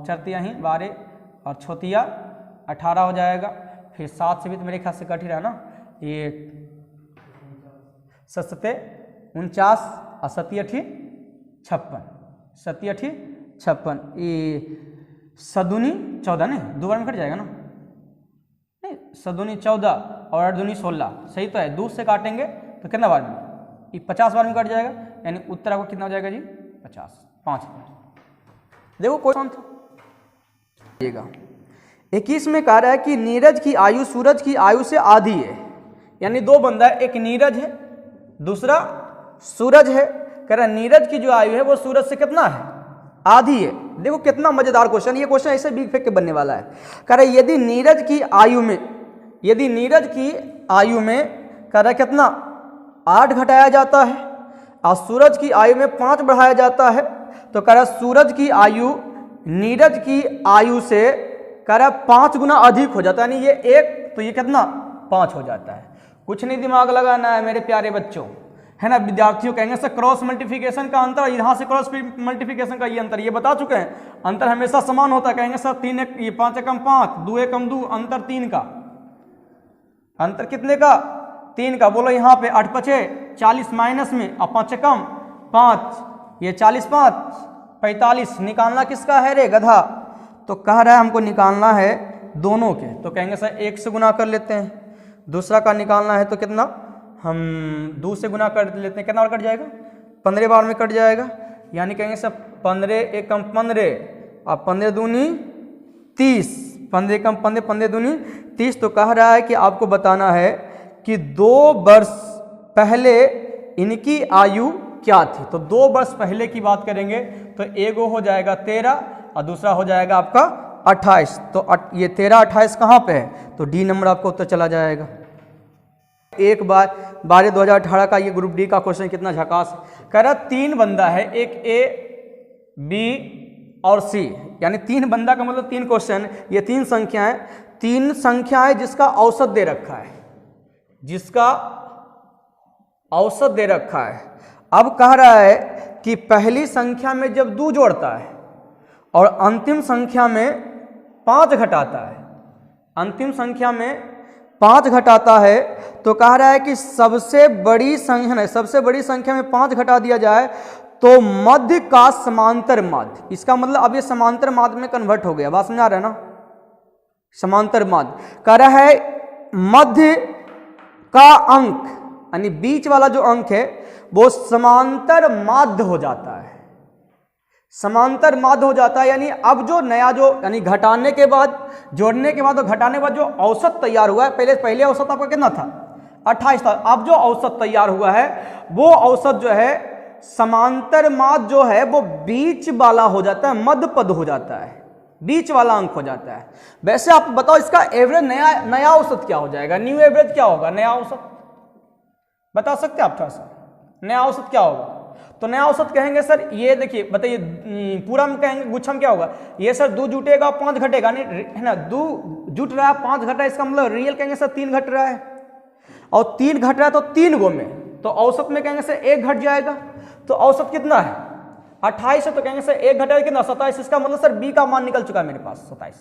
चरतियाँ ही 12 और छोतिया 18 हो जाएगा। फिर 7 से भी तो मेरे ख्याल से कट ही रहा ना, ये 7 49 और 7 56, 7 56, ये 7 14 नहीं, 2 बार में कट जाएगा ना, नहीं 7 14 और 8 16, सही तो है। 2 से काटेंगे तो कितना बार में, ये 50 बार में कट जाएगा, यानी उत्तर आपको कितना हो जाएगा जी 50, 5। देखो कोई 21 में कह रहा है कि नीरज की आयु सूरज की आयु से आधी है, यानी दो बंदा है, एक नीरज है दूसरा सूरज है। कह रहा है नीरज की जो आयु है वो सूरज से कितना है, आधी है। देखो कितना मजेदार क्वेश्चन, ये क्वेश्चन ऐसे बिग फेंक के बनने वाला है। कह रहा है यदि नीरज की आयु में कह रहा है कितना 8 घटाया जाता है और सूरज की आयु में 5 बढ़ाया जाता है, तो कह रहा है सूरज की आयु नीरज की आयु से कह रहा है 5 गुना अधिक हो जाता है, यानी ये 1 तो ये कितना 5 हो जाता है। कुछ नहीं दिमाग लगाना है मेरे प्यारे बच्चों, है ना। विद्यार्थियों कहेंगे सर क्रॉस मल्टीप्लिकेशन का अंतर, यहाँ से क्रॉस मल्टीप्लिकेशन का ये अंतर, ये बता चुके हैं। अंतर हमेशा समान होता है। कहेंगे सर 3 ये 5 एकम 5, 2 एकम 2, अंतर 3 का। अंतर कितने का 3 का। बोलो यहाँ पे 8 पचे 40 माइनस में और 5 एकम 5, ये 40 5 45। निकालना किसका है रे गधा, तो कह रहा है हमको निकालना है दोनों के। तो कहेंगे सर 1 से गुना कर लेते हैं, दूसरा का निकालना है तो कितना हम 2 से गुना कर लेते हैं, कितना बार कट जाएगा 15 बार में कट जाएगा। यानी कहेंगे सब 15 एकम 15 और 15 दूनी 30, 15 एकम 15, 15 दूनी 30। तो कह रहा है कि आपको बताना है कि 2 वर्ष पहले इनकी आयु क्या थी। तो 2 वर्ष पहले की बात करेंगे तो एगो हो जाएगा 13 और दूसरा हो जाएगा आपका 28। तो ये 13 28 कहाँ पे है, तो डी नंबर आपको उत्तर चला जाएगा। एक बार 12/2018 का ये ग्रुप डी का क्वेश्चन कितना झकास है। कह रहा 3 बंदा है, एक ए बी और सी, यानी 3 बंदा का मतलब 3 क्वेश्चन। ये 3 संख्याएं, 3 संख्याएं जिसका औसत दे रखा है, जिसका औसत दे रखा है। अब कह रहा है कि पहली संख्या में जब 2 जोड़ता है और अंतिम संख्या में 5 घटाता है, अंतिम संख्या में 5 घटाता है, तो कह रहा है कि सबसे बड़ी संख्या, सबसे बड़ी संख्या में 5 घटा दिया जाए तो मध्य का समांतर माध्य। इसका मतलब अब ये समांतर माध्य में कन्वर्ट हो गया। बात समझ आ रहा है ना, समांतर माध्य। कह रहा है मध्य का अंक यानी बीच वाला जो अंक है वो समांतर माध्य हो जाता है, समांतर माध्य हो जाता है। यानी अब जो नया जो यानी घटाने के बाद, जोड़ने के बाद और घटाने के बाद जो औसत तैयार हुआ है, पहले औसत आपका कितना था 28 था। अब जो औसत तैयार हुआ है वो औसत जो है समांतर माध्य जो है वो बीच वाला हो जाता है, मध्य पद हो जाता है, बीच वाला अंक हो जाता है। वैसे आप बताओ इसका एवरेज नया औसत क्या हो जाएगा, न्यू एवरेज क्या होगा, नया औसत बता सकते हैं आप थोड़ा सा, नया औसत क्या होगा। तो नया औसत कहेंगे सर ये देखिए बताइए, पूरा में कहेंगे गुच्छा में क्या होगा, ये सर 2 जुटेगा 5 घटेगा, नहीं है ना, 2 जुट रहा है 5 घटा, इसका मतलब रियल कहेंगे सर 3 घट रहा है, और 3 घट रहा है तो 3 गो में, तो औसत में कहेंगे सर 1 घट जाएगा। तो औसत कितना है 28 है, तो कहेंगे सर 1 घटा कितना 27। इसका मतलब सर बी का मान निकल चुका है मेरे पास 27,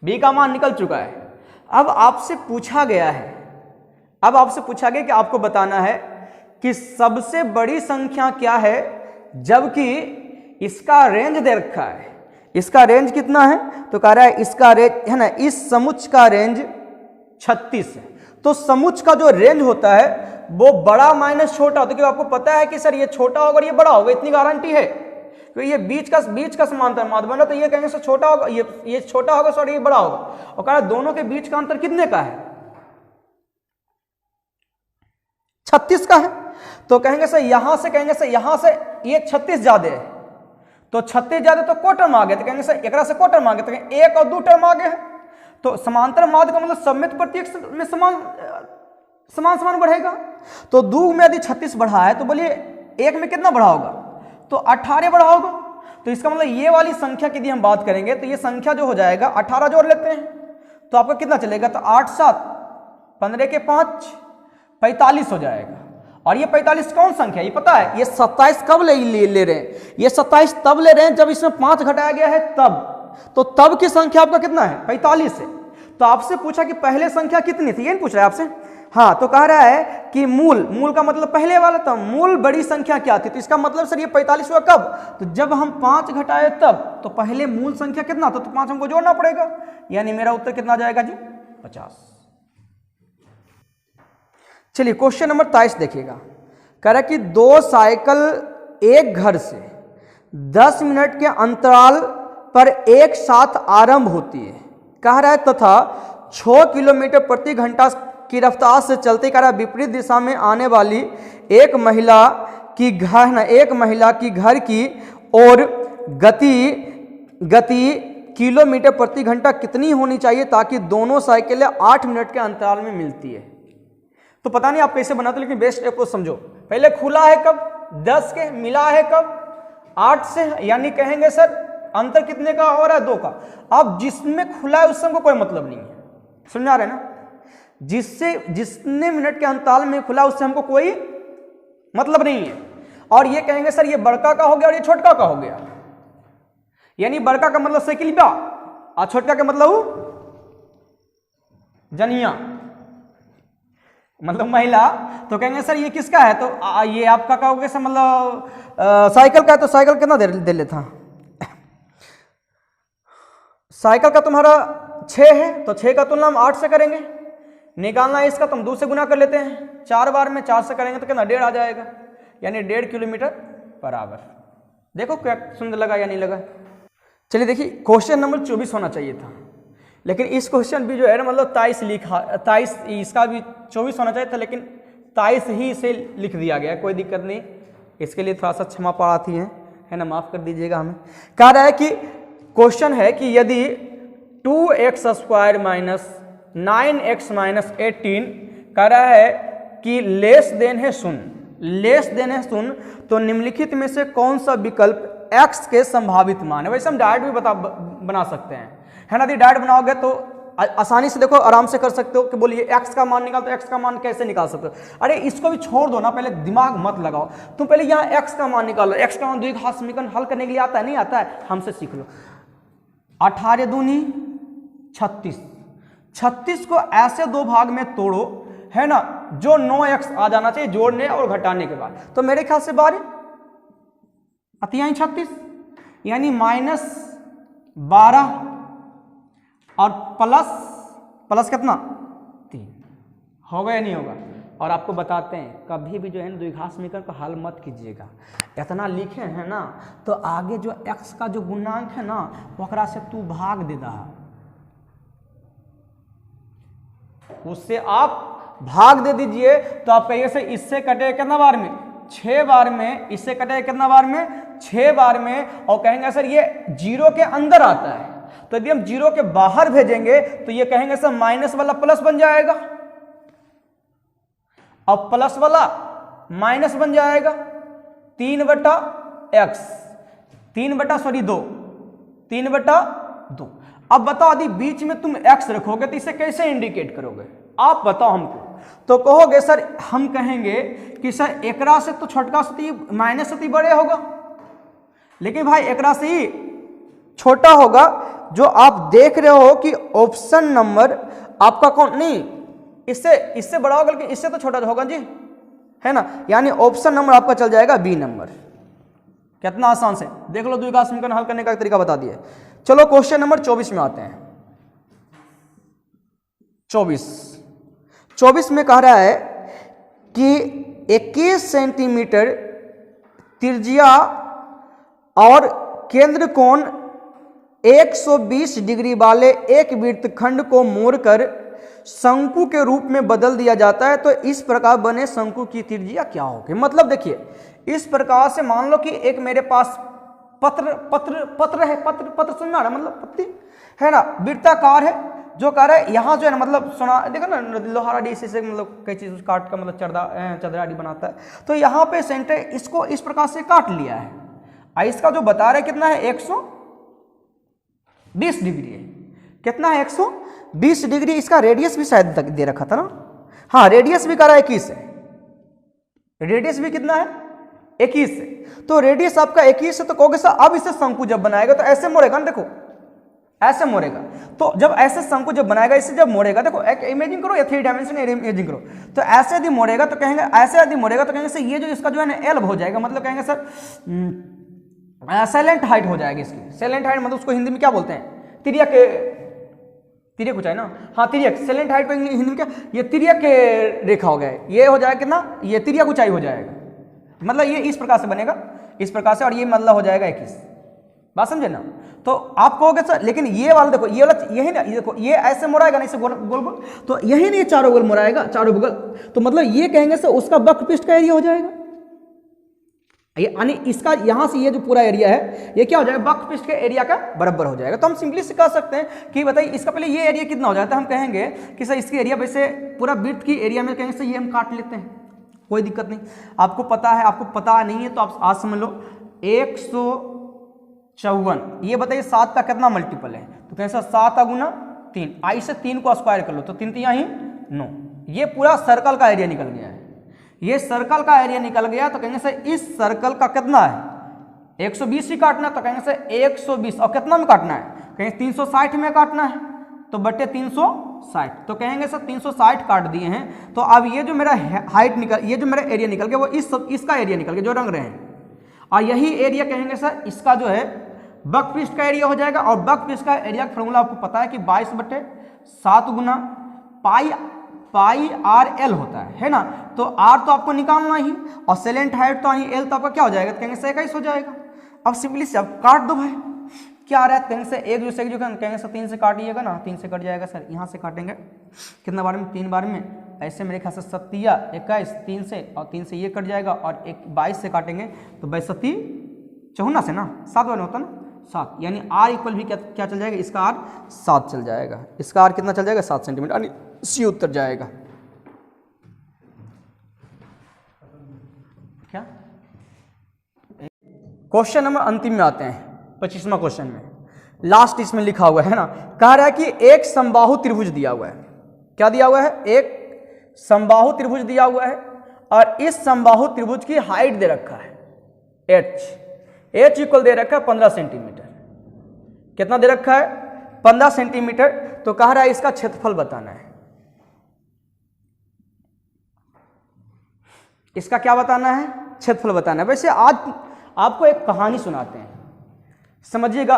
बी का मान निकल चुका है। अब आपसे पूछा गया है, अब आपसे पूछा गया कि आपको बताना है कि सबसे बड़ी संख्या क्या है, जबकि इसका रेंज दे रखा है। इसका रेंज कितना है, तो कह रहा है इसका रेंज है ना, इस समुच्च का रेंज 36 है। तो समुच्च का जो रेंज होता है वो बड़ा माइनस छोटा होता है, क्योंकि आपको पता है कि सर ये छोटा होगा और ये बड़ा होगा, इतनी गारंटी है। क्योंकि ये बीच का समांतर माध्य बना, तो ये कहेंगे सर छोटा होगा, ये छोटा होगा सॉरी ये बड़ा होगा। और कह रहा है दोनों के बीच का अंतर कितने का है 36 का है। तो कहेंगे सर यहां से, कहेंगे सर यहां से ये 36 ज्यादा है, तो 36 ज्यादा तो को टर्म आ गए, तो कहेंगे सर एकरा से को टर्म आ गए, तो 1 और 2 टर्म आ गए। तो समांतर माध्य का मतलब सममित प्रत्येक में समान बढ़ेगा। तो 2 में यदि 36 बढ़ा है तो बोलिए 1 में कितना बढ़ा होगा, तो 18 बढ़ा होगा। तो इसका मतलब ये वाली संख्या की यदि हम बात करेंगे तो ये संख्या जो हो जाएगा 18 जोड़ लेते हैं तो आपका कितना चलेगा, तो 8 7 15 के 5 45 हो जाएगा। और ये 45 कौन संख्या, ये पता है, ये 27 कब ले रहे हैं, ये 27 तब ले रहे हैं जब इसमें 5 घटाया गया है तब। तो तब की संख्या आपका कितना है 45 है। तो आपसे पूछा कि पहले संख्या कितनी थी, ये नहीं पूछ रहा है आपसे, हाँ। तो कह रहा है कि मूल का मतलब पहले वाला था, मूल बड़ी संख्या क्या थी, तो इसका मतलब सर ये 45 हुआ कब, तो जब हम 5 घटाए तब। तो पहले मूल संख्या कितना था, तो 5 हमको जोड़ना पड़ेगा, यानी मेरा उत्तर कितना जाएगा जी 50। चलिए क्वेश्चन नंबर 23 देखिएगा। कह रहा है कि 2 साइकिल एक घर से 10 मिनट के अंतराल पर एक साथ आरंभ होती है। कह रहा है तथा 6 किलोमीटर प्रति घंटा की रफ्तार से चलते कह रहा है विपरीत दिशा में आने वाली एक महिला की घर की और गति किलोमीटर प्रति घंटा कितनी होनी चाहिए ताकि दोनों साइकिलें 8 मिनट के अंतराल में मिलती है। तो पता नहीं आप कैसे बनाते, लेकिन बेस्ट अप्रोच समझो। पहले खुला है कब 10 के, मिला है कब 8 से, यानी कहेंगे सर अंतर कितने का हो रहा है 2 का। अब जिसमें खुला है उससे हमको कोई मतलब नहीं है, समझ आ रहे ना। जितने मिनट के अंतराल में खुला उससे हमको कोई मतलब नहीं है। और ये कहेंगे सर ये बड़का का हो गया और ये छोटका का हो गया, यानी बड़का का मतलब साइकिल बा और छोटका का मतलब जनिया, मतलब महिला। तो कहेंगे सर ये किसका है, तो ये आपका का हो गया सर, मतलब साइकिल का है। तो साइकिल कितना दे लेता, साइकिल का तुम्हारा 6 है तो 6 का तुलना हम 8 से करेंगे। निकालना है इसका तो हम 2 से गुना कर लेते हैं, 4 बार में 4 से करेंगे तो कितना 1.5 आ जाएगा, यानी 1.5 किलोमीटर पर आवर। देखो क्या सुंदर लगा या नहीं लगा। चलिए देखिए क्वेश्चन नंबर 24 होना चाहिए था, लेकिन इस क्वेश्चन भी जो है ना मतलब 23 इसका भी 24 होना चाहिए था, लेकिन 23 ही इसे लिख दिया गया। कोई दिक्कत नहीं, इसके लिए थोड़ा सा क्षमा प्रार्थी है ना, माफ कर दीजिएगा हमें। कह रहा है कि क्वेश्चन है कि यदि 2x square minus 9x minus 18 कह रहा है कि लेस देन है 0, तो निम्नलिखित में से कौन सा विकल्प x के संभावित मान है। वैसे हम डायरेक्ट भी बना सकते हैं, है ना। यदि डायरेक्ट बनाओगे तो आसानी से देखो आराम से कर सकते हो कि बोलिए x का मान निकाल, तो x का मान कैसे निकाल सकते हो। अरे इसको भी छोड़ दो ना, पहले दिमाग मत लगाओ, तुम पहले यहाँ x का मान निकालो। x का मान द्विघात समीकरण हल करने के लिए आता है, नहीं आता है, हमसे सीख लो। 18 दूनी 36, 36 को ऐसे 2 भाग में तोड़ो, है ना, जो 9x आ जाना चाहिए जोड़ने और घटाने के बाद। तो मेरे ख्याल से 12 अतियाई 36, यानी -12 और प्लस कितना 3 होगा या नहीं होगा। और आपको बताते हैं कभी भी जो है ना द्विघात समीकरण को हल मत कीजिएगा, इतना लिखे हैं ना तो आगे जो x का जो गुणांक है ना ओकरा से तू भाग दे रहा, उससे आप भाग दे दीजिए। तो आप कहिए से इससे कटे कितना बार में 6 बार में, इससे कटे कितना बार में 6 बार में। और कहेंगे सर ये 0 के अंदर आता है, तो यदि हम 0 के बाहर भेजेंगे तो ये कहेंगे सर माइनस वाला प्लस बन जाएगा और प्लस वाला माइनस बन जाएगा। 3/x 3/2। अब बताओ यदि बीच में तुम x रखोगे तो इसे कैसे इंडिकेट करोगे, आप बताओ हमको। तो कहोगे सर, हम कहेंगे कि सर एकरा से तो छोटका से माइनस से बड़े होगा, लेकिन भाई एकरा से ही छोटा होगा। जो आप देख रहे हो कि ऑप्शन नंबर आपका कौन नहीं, इससे बड़ा होगा, लेकिन इससे तो छोटा होगा जी, है ना। यानी ऑप्शन नंबर आपका चल जाएगा बी नंबर। कितना आसान से देख लो, द्विघात समीकरण हल करने का तरीका बता दिया। चलो क्वेश्चन नंबर 24 में आते हैं। 24 में कह रहा है कि 21 सेंटीमीटर त्रिज्या और केंद्र कोण 120 डिग्री वाले एक वृत्तखंड को मोड़कर शंकु के रूप में बदल दिया जाता है, तो इस प्रकार बने शंकु की त्रिज्या क्या होगी। मतलब देखिए इस प्रकार से मान लो कि एक मेरे पास पत्र है, पत्र सुनना है मतलब पत्ती है ना, वृत्ताकार है। जो कह रहा है यहाँ जो है ना मतलब सोना देखो ना लोहारा डी से मतलब कई चीज काट का मतलब चदरा डी बनाता है। तो यहाँ पे सेंटर इसको इस प्रकार से काट लिया है। इसका जो बता रहे कितना है 120 डिग्री है। कितना है 120 डिग्री। इसका रेडियस भी शायद तक दे रखा था ना, हाँ रेडियस भी कह रहा है 21 है। रेडियस भी कितना है 21 है। तो रेडियस आपका 21 है, तो कहोगे सर अब इसे शंकु जब बनाएगा तो ऐसे मोड़ेगा ना, देखो ऐसे मोड़ेगा। तो जब ऐसे शंकु जब बनाएगा, इसे जब मोड़ेगा, देखो एक इमेजिन करो या 3 डायमेंशन इमेजिन करो। तो ऐसे यदि मोड़ेगा तो कहेंगे, ऐसे यदि मोड़ेगा तो कहेंगे सर ये जो इसका जो है ना एल्ब हो जाएगा, मतलब कहेंगे सर साइलेंट हाइट हो जाएगी इसकी। साइलेंट हाइट मतलब उसको हिंदी में क्या बोलते हैं, तिर्यक ऊंचाई ना, हाँ तिर्यक। साइलेंट हाइट को हिंदी में क्या, ये तिर्यक रेखा हो गया, ये हो जाएगा कितना, ये तिर्यक ऊंचाई हो जाएगा। मतलब ये इस प्रकार से बनेगा, इस प्रकार से, और ये मतलब हो जाएगा 21। बात समझे ना। तो आप कहोगे सर लेकिन ये वाला देखो, ये वाला यही ना, ये देखो ये ऐसे मुड़ाएगा ना, इसे गोल गोल, तो यही नहीं चारों गोल मुड़ाएगा, चारों बगल, तो मतलब ये कहेंगे सर उसका वक्र पृष्ठ का एरिया हो जाएगा। यानी इसका यहां से ये जो पूरा एरिया है ये क्या हो जाएगा, वक्र पृष्ठ के एरिया का बराबर हो जाएगा। तो हम सिंपली से कह सकते हैं कि बताइए इसका पहले ये एरिया कितना हो जाता है, हम कहेंगे कि सर इसकी एरिया वैसे पूरा वृत्त की एरिया में कहेंगे सर ये हम काट लेते हैं, कोई दिक्कत नहीं। आपको पता है, आपको पता नहीं है तो आप आज समझ लो 154, ये बताइए 7 का कितना मल्टीपल है, तो कहें सर 7 गुना 3, आई से 3 को स्क्वायर कर लो तो 3 3 ही 9, ये पूरा सर्कल का एरिया निकल गया है, ये सर्कल का एरिया निकल गया। तो कहेंगे सर इस सर्कल का कितना है 120 ही काटना है, तो कहेंगे सर 120 और कितना में काटना है, कहेंगे 360 में काटना है, तो बटे 360, तो कहेंगे सर 360 काट दिए हैं। तो अब ये जो मेरा हाइट निकल, ये जो मेरा एरिया निकल गया वो इसका एरिया निकल गया जो रंग रहे हैं, और यही एरिया कहेंगे सर इसका जो है वक्र पृष्ठ का एरिया हो जाएगा। और वक्र पृष्ठ का एरिया का फॉर्मूला आपको पता है कि 22/7 गुना पाई आर एल होता है ना। तो आर तो आपको निकालना ही, और सेलेंट हाइट तो एल तो आपका क्या हो जाएगा, तो कहेंगे 21 हो जाएगा। अब सिंपली से अब काट दो भाई, क्या आ रहा है, कहेंगे से एक जो कहेंगे सर 3 से काटिएगा ना, 3 से कट जाएगा सर, यहाँ से काटेंगे कितना बार में, 3 बार में, ऐसे मेरे ख्याल से 7 या 21 3 से, और 3 से ये कट जाएगा, और 22 से काटेंगे तो 22 54 से ना 7 बार में होता ना 7, यानी आर इक्वल भी क्या चल जाएगा, इसका आर 7 चल जाएगा, इसका आर कितना चल जाएगा 7 सेंटीमीटर, यानी सी उत्तर जाएगा। क्या क्वेश्चन नंबर अंतिम में आते हैं, 25वां क्वेश्चन में, लास्ट इसमें लिखा हुआ है ना, कह रहा है कि एक समबाहु त्रिभुज दिया हुआ है, क्या दिया हुआ है, एक समबाहु त्रिभुज दिया हुआ है, और इस समबाहु त्रिभुज की हाइट दे रखा है h इक्वल दे रखा है 15 सेंटीमीटर, कितना दे रखा है 15 सेंटीमीटर। तो कह रहा है इसका क्षेत्रफल बताना है, इसका क्या बताना है, क्षेत्रफल बताना है। वैसे आज आपको एक कहानी सुनाते हैं, समझिएगा,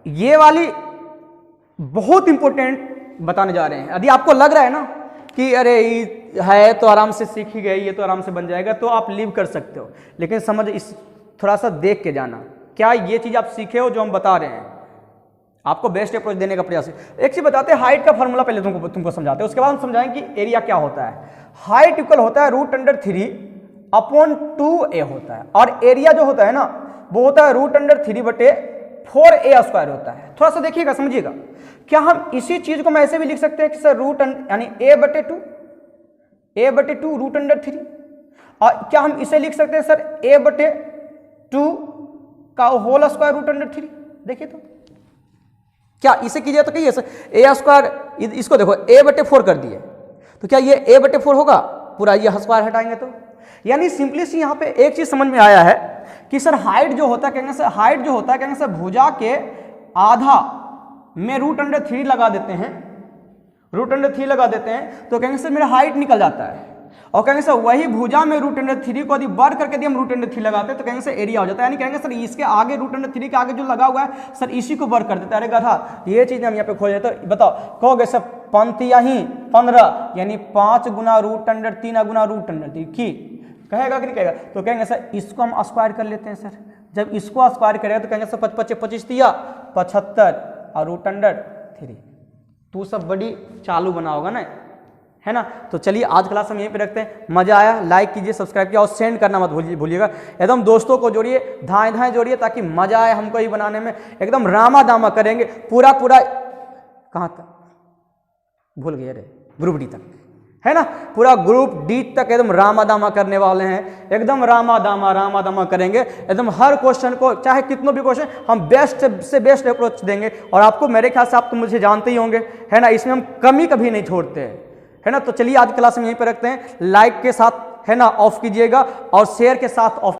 ये वाली बहुत इंपॉर्टेंट बताने जा रहे हैं। यदि आपको लग रहा है ना कि अरे ये है तो आराम से सीख ही गए, ये तो आराम से बन जाएगा, तो आप लीव कर सकते हो, लेकिन समझ इस थोड़ा सा देख के जाना, क्या ये चीज आप सीखे हो जो हम बता रहे हैं, आपको बेस्ट अप्रोच देने का प्रयास है। एक चीज बताते हैं, हाइट का फॉर्मूला पहले तुमको समझाते हैं, उसके बाद हम समझाएंगे कि एरिया क्या होता है। हाइट इक्वल होता है √3/2a होता है, और एरिया जो होता है ना वो होता है √3/4a² होता है। थोड़ा सा देखिएगा, समझिएगा, क्या हम इसी चीज को मैं ऐसे भी लिख सकते हैं कि सर यानी a/2 √3, और क्या हम इसे लिख सकते हैं सर a/2 का होल स्क्वायर √3। देखिए तो क्या इसे कीजिए तो कहिए सर a², इसको देखो a/4 कर दिए, तो क्या ये a/4 होगा, पूरा ये स्क्वायर हटाएंगे तो, यानी सिंपली सी यहाँ पे एक चीज समझ में आया है कि सर हाइट जो होता है, कहेंगे सर हाइट जो होता है, कहेंगे सर भुजा के आधा में √3 लगा देते हैं, √3 लगा देते हैं, तो कहेंगे सर मेरा हाइट निकल जाता है। और कहेंगे सर वही भुजा में √3 को यदि बर करके यदि हम √3 लगाते हैं तो कहेंगे सर एरिया हो जाता है, यानी कहेंगे सर इसके आगे √3 के आगे जो लगा हुआ है सर इसी को बर कर देता है। अरे गधा, ये चीज हम यहाँ पे खोज लेते हैं, बताओ कहोगे सर पंक्तियां ही 15 यानी 5 गुना √3 गुना √3 की कहेगा कि नहीं कहेगा, तो कहेंगे सर इसको हम स्क्वायर कर लेते हैं। सर जब इसको स्क्वायर करेगा तो कहेंगे सर 25 या 75 और √3, तू सब बड़ी चालू बना होगा ना, है ना। तो चलिए आज क्लास हम यहीं पे रखते हैं, मजा आया लाइक कीजिए, सब्सक्राइब किया, और सेंड करना मत भूलिएगा, एकदम दोस्तों को जोड़िए, धाएं जोड़िए, ताकि मजा आए हमको ही बनाने में, एकदम रामा दामा करेंगे, पूरा कहाँ तक भूल गए, अरे ग्रुप डी तक, है ना, पूरा ग्रुप डी तक एकदम रामा दामा करने वाले हैं, एकदम रामा दामा करेंगे, एकदम हर क्वेश्चन को, चाहे कितनों भी क्वेश्चन, हम बेस्ट से बेस्ट अप्रोच देंगे। और आपको मेरे ख्याल से आप तो मुझे जानते ही होंगे, है ना, इसमें हम कमी कभी नहीं छोड़ते हैं, है ना। तो चलिए आज क्लास में यहीं पर रखते हैं, लाइक के साथ है ना ऑफ कीजिएगा, और शेयर के साथ ऑफ